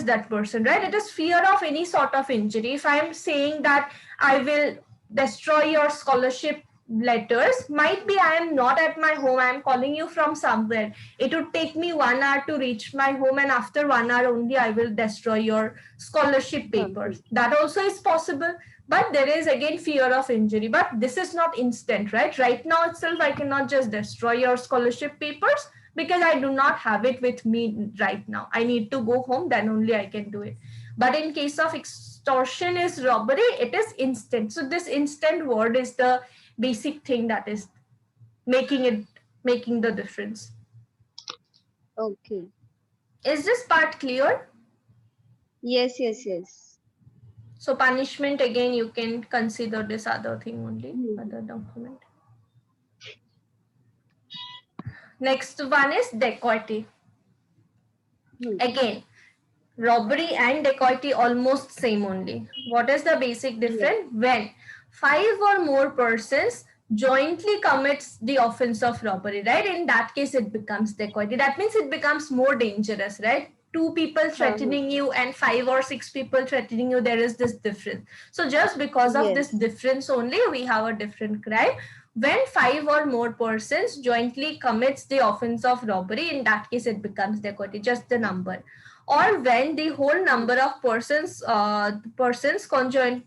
that person, right? It is fear of any sort of injury. If I'm saying that I will destroy your scholarship letters, might be I am not at my home, I am calling you from somewhere. It would take me 1 hour to reach my home, and after 1 hour only I will destroy your scholarship papers. That also is possible, but there is again fear of injury. But this is not instant, right? Right now itself I cannot just destroy your scholarship papers because I do not have it with me right now. I need to go home, then only I can do it. But in case of extortion is robbery, it is instant. So this instant word is the basic thing that is making the difference. Okay. Is this part clear? Yes. So punishment, again, you can consider this other thing only, other document. Next one is dacoity. Again, robbery and dacoity almost same only. What is the basic difference? When 5 or more persons jointly commits the offense of robbery, right? In that case, it becomes dacoity. That means it becomes more dangerous, right? 2 people threatening you and 5 or 6 people threatening you, there is this difference. So just because of this difference only, we have a different crime. When 5 or more persons jointly commits the offense of robbery, in that case, it becomes dacoity, just the number. Or when the whole number of persons conjointly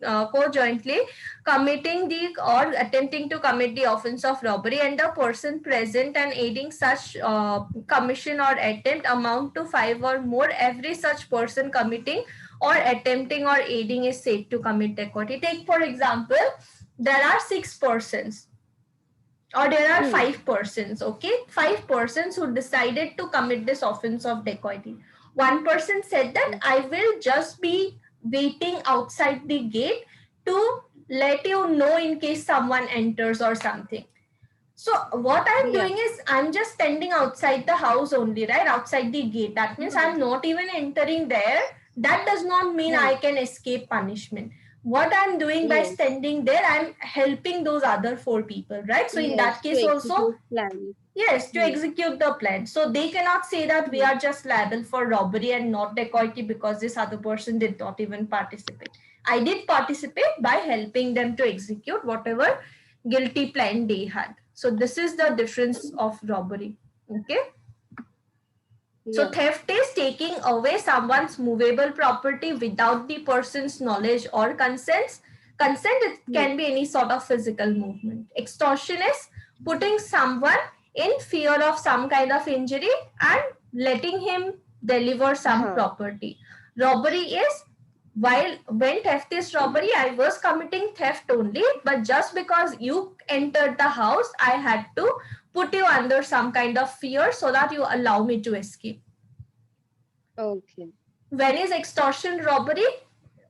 committing or attempting to commit the offense of robbery, and the person present and aiding such commission or attempt amount to 5 or more, every such person committing or attempting or aiding is said to commit dacoity. Take, for example, there are 6 persons. Or there are 5 persons, okay? 5 persons who decided to commit this offense of dacoity. One person said that I will just be waiting outside the gate to let you know in case someone enters or something. So what I'm doing is I'm just standing outside the house only, right? Outside the gate. That means I'm not even entering there. That does not mean I can escape punishment. What I'm doing by Yes. standing there, I'm helping those other 4 people, right? So in Yes. that To case also, execute plan. yes, to Hmm. execute the plan. So they cannot say that we Hmm. are just liable for robbery and not dacoity because this other person did not even participate. I did participate by helping them to execute whatever guilty plan they had. So this is the difference of robbery. Okay. So Yeah. theft is taking away someone's movable property without the person's knowledge or consent. Consent, it Hmm. can be any sort of physical movement. Extortion is putting someone in fear of some kind of injury and letting him deliver some Huh. property. Robbery is, while when theft is robbery, I was committing theft only, but just because you entered the house, I had to put you under some kind of fear so that you allow me to escape. Okay. When is extortion robbery?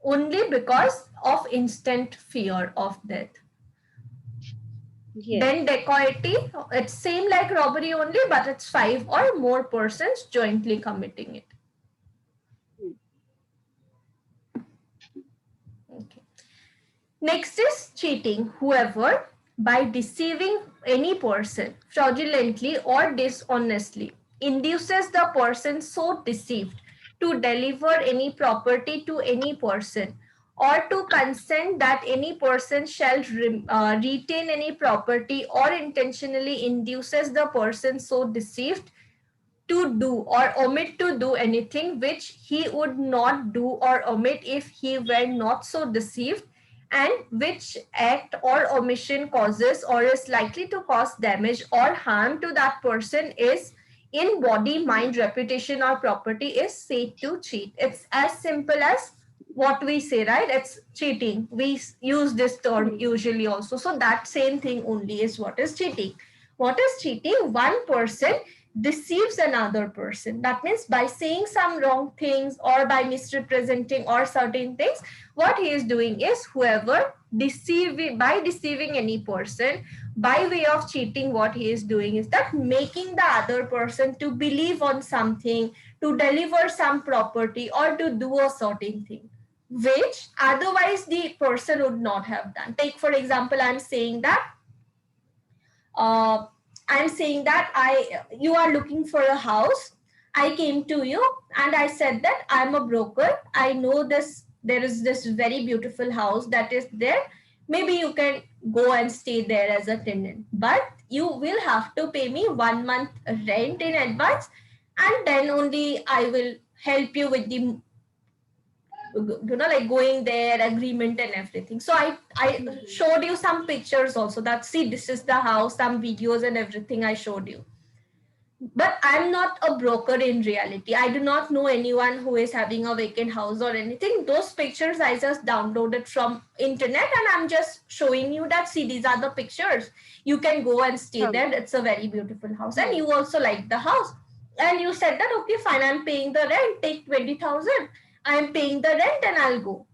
Only because of instant fear of death. Yes. Then dacoity, it's same like robbery only, but it's 5 or more persons jointly committing it. Hmm. Okay. Next is cheating. Whoever, by deceiving any person fraudulently or dishonestly, induces the person so deceived to deliver any property to any person, or to consent that any person shall retain any property, or intentionally induces the person so deceived to do or omit to do anything which he would not do or omit if he were not so deceived, and which act or omission causes or is likely to cause damage or harm to that person is in body, mind, reputation, or property, is said to cheat. It's as simple as what we say, right? It's cheating. We use this term Hmm. usually also. So that same thing only is what is cheating. What is cheating? One person deceives another person. That means by saying some wrong things or by misrepresenting or certain things, what he is doing is, whoever by deceiving any person by way of cheating, what he is doing is that making the other person to believe on something, to deliver some property, or to do a certain thing which otherwise the person would not have done. Take for example, uh, I'm saying that you are looking for a house. I came to you and I said that I'm a broker. I know this, there is this very beautiful house that is there. Maybe you can go and stay there as a tenant, but you will have to pay me 1 month rent in advance, and then only I will help you with the, like going there, agreement and everything. So I Hmm. showed you some pictures also, that see, this is the house, some videos and everything I showed you. But I'm not a broker in reality. I do not know anyone who is having a vacant house or anything. Those pictures I just downloaded from internet and I'm just showing you that, see, these are the pictures, you can go and stay Huh. there, it's a very beautiful house and Hmm. you also like the house. And you said that, okay fine, I'm paying the rent, take 20,000, I'm paying the rent and I'll go.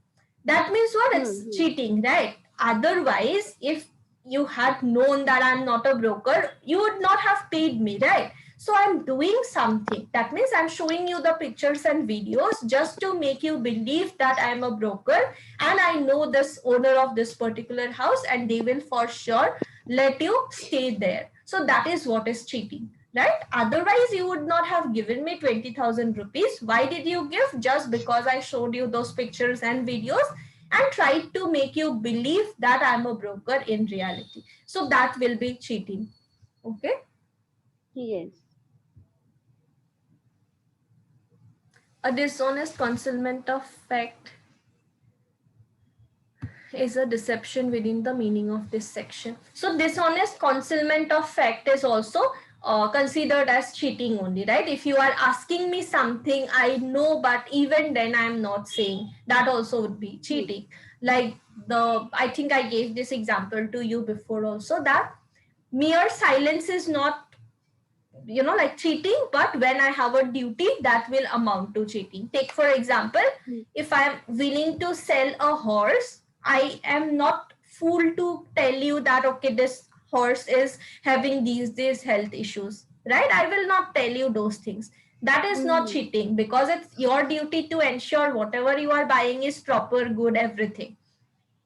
That means what? It's Hmm. cheating, right? Otherwise, if you had known that I'm not a broker, you would not have paid me, right? So I'm doing something. That means I'm showing you the pictures and videos just to make you believe that I'm a broker and I know this owner of this particular house and they will for sure let you stay there. So that is what is cheating, right? Otherwise, you would not have given me 20,000 rupees. Why did you give? Just because I showed you those pictures and videos and tried to make you believe that I'm a broker in reality. So that will be cheating. Okay. Yes. A dishonest concealment of fact is a deception within the meaning of this section. So dishonest concealment of fact is also considered as cheating only, right? If you are asking me something I know, but even then I'm not saying, that also would be Hmm. cheating. Like I think I gave this example to you before also, that mere silence is not, like cheating, but when I have a duty, that will amount to cheating. Take for example, Hmm. if I'm willing to sell a horse, I am not fool to tell you that, okay, this horse is having these health issues, right? I will not tell you those things. That is not Hmm. cheating, because it's your duty to ensure whatever you are buying is proper, good, everything.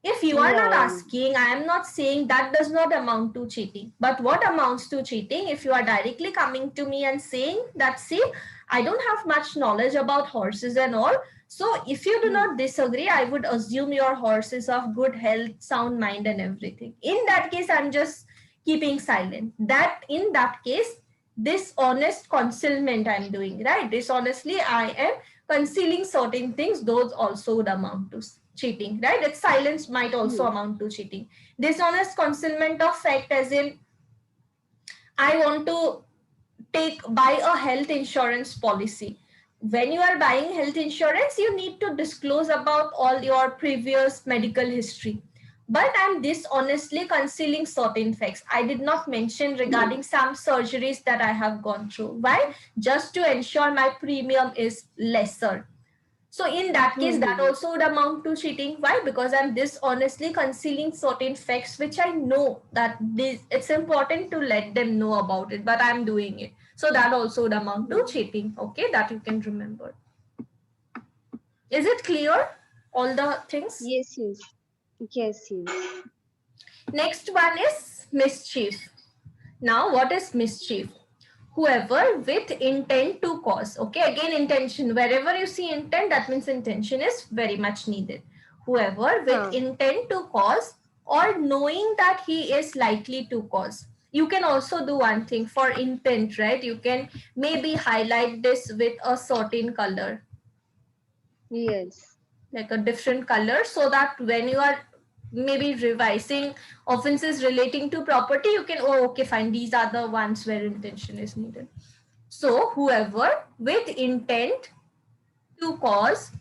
If you are not Yeah. asking, I am not saying that does not amount to cheating. But what amounts to cheating? If you are directly coming to me and saying that, see, I don't have much knowledge about horses and all. So if you do Hmm. not disagree, I would assume your horse is of good health, sound mind and everything. In that case, I'm just keeping silent. That in that case, dishonest concealment I'm doing, right? Dishonestly, I am concealing certain things. Those also would amount to cheating, right? Its silence might also Hmm. amount to cheating. Dishonest concealment of fact, as in I want to buy a health insurance policy. When you are buying health insurance, you need to disclose about all your previous medical history. But I'm dishonestly concealing certain facts. I did not mention regarding some surgeries that I have gone through. Why? Just to ensure my premium is lesser. So in that case, that Hmm. also would amount to cheating. Why? Because I'm dishonestly concealing certain facts which I know that it's important to let them know about it, but I'm doing it. So that also would amount to cheating. Okay, that you can remember. Is it clear? All the things? Yes, yes. Yes, yes. Next one is mischief. Now, what is mischief? Whoever with intent to cause. Okay, again, intention. Wherever you see intent, that means intention is very much needed. Whoever with Huh. intent to cause or knowing that he is likely to cause. You can also do one thing for intent, right? You can maybe highlight this with a certain color, Yes. like a different color, so that when you are maybe revising offenses relating to property, you can, oh, okay, fine, these are the ones where intention is needed. So whoever with intent to cause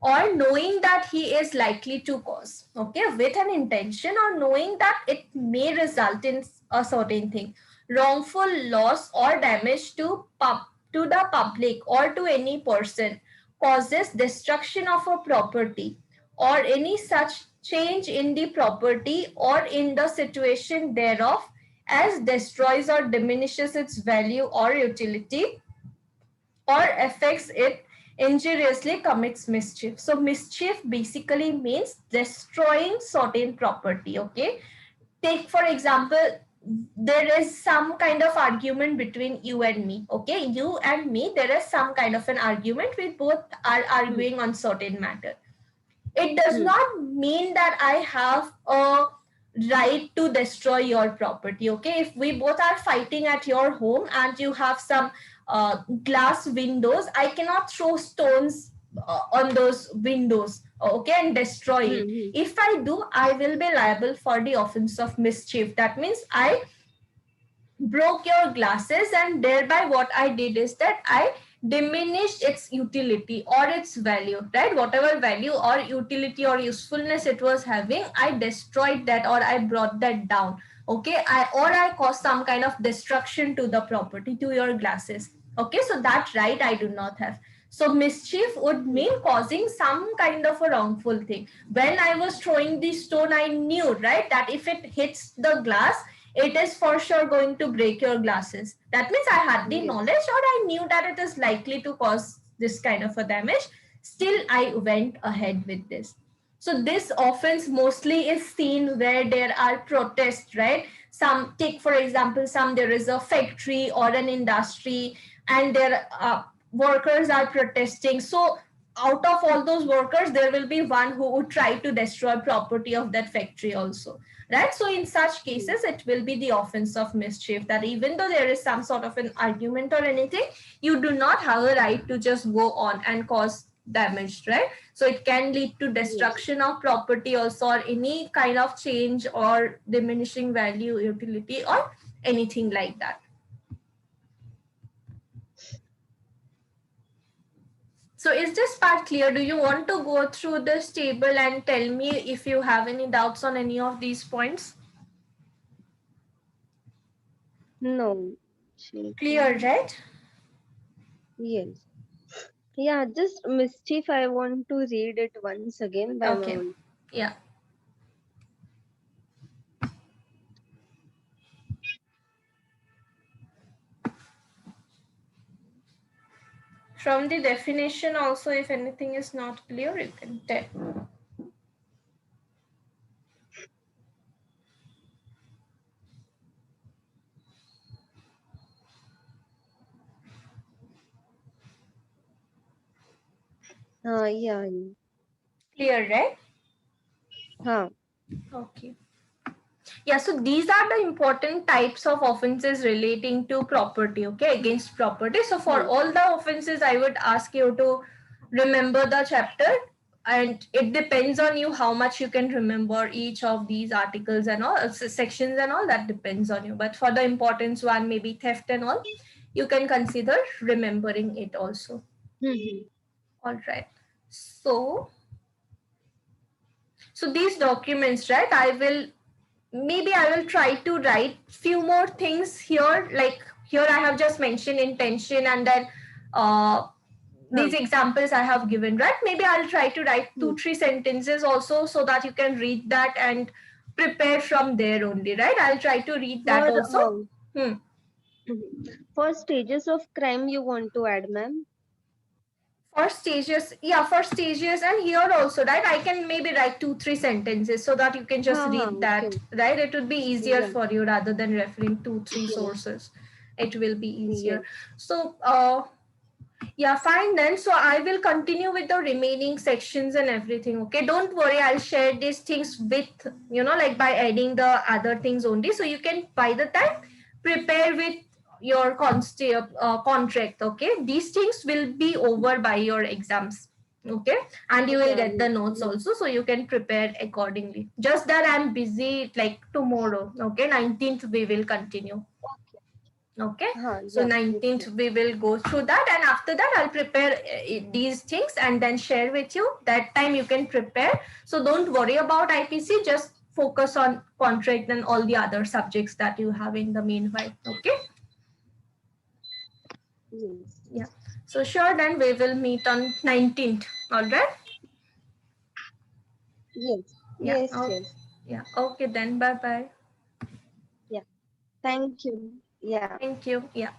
or knowing that he is likely to cause, okay, with an intention or knowing that it may result in a certain thing, wrongful loss or damage to the public or to any person, causes destruction of a property or any such change in the property or in the situation thereof as destroys or diminishes its value or utility or affects it injuriously, commits mischief. So mischief basically means destroying certain property. Okay, take for example, there is some kind of argument between you and me. Okay, you and me, there is some kind of an argument. We both are Hmm. arguing on certain matter. It does Hmm. not mean that I have a right to destroy your property. Okay, if we both are fighting at your home and you have some glass windows, I cannot throw stones on those windows, okay, and destroy it. Hmm. If I do, I will be liable for the offense of mischief. That means I broke your glasses, and thereby what I did is that I diminished its utility or its value, right? Whatever value or utility or usefulness it was having, I destroyed that or I brought that down. Okay, I caused some kind of destruction to the property, to your glasses. Okay, so that right I do not have. So mischief would mean causing some kind of a wrongful thing. When I was throwing the stone, I knew, right, that if it hits the glass, it is for sure going to break your glasses. That means I had the Yes. knowledge or I knew that it is likely to cause this kind of a damage. Still, I went ahead with this. So this offense mostly is seen where there are protests, right? Some, take for example, there is a factory or an industry and their workers are protesting. So out of all those workers, there will be one who would try to destroy property of that factory also, right? So in such cases, it will be the offense of mischief, that even though there is some sort of an argument or anything, you do not have a right to just go on and cause damage, right? So it can lead to Yes. destruction of property also, or any kind of change or diminishing value, utility, or anything like that. So is this part clear? Do you want to go through this table and tell me if you have any doubts on any of these points? No. Clear, Cheating. right? Yes. Yeah, just mischief. I want to read it once again by my Okay. own. Yeah. From the definition also, if anything is not clear, you can tell. Yeah. Clear, right? Huh. Okay. Yeah, so these are the important types of offenses relating to property, okay, against property. So for all the offenses, I would ask you to remember the chapter, and it depends on you how much you can remember each of these articles and all, sections and all, that depends on you. But for the importance one, maybe theft and all, you can consider remembering it also. All right. So these documents, right, I will try to write few more things here. Like here I have just mentioned intention, and then these examples I have given, right? Maybe I'll try to write 2-3 sentences also, so that you can read that and prepare from there only, right? I'll try to read that also. For stages of crime you want to add, ma'am? For stages, yeah, for stages, and here also, right, I can maybe write 2-3 sentences so that you can just read that, Okay. right? It would be easier Yeah. for you rather than referring 2-3 Yes. sources. It will be easier. Yes. So yeah, fine then. So I will continue with the remaining sections and everything. Okay, don't worry, I'll share these things with, like by adding the other things only, so you can by the time prepare with your contract. Okay, these things will be over by your exams. Okay, and you will get the notes also, so you can prepare accordingly. Just that I'm busy like tomorrow. Okay, 19th we will continue. Okay, so 19th we will go through that, and after that I'll prepare these things and then share with you. That time you can prepare, so don't worry about IPC, just focus on contract and all the other subjects that you have in the meanwhile. Okay. Yes. Yeah, so sure, then we will meet on 19th. All right. Yes. Yeah. Yes. Okay. Yes. Yeah, okay then, bye bye. Yeah. Thank you. Yeah. Thank you. Yeah.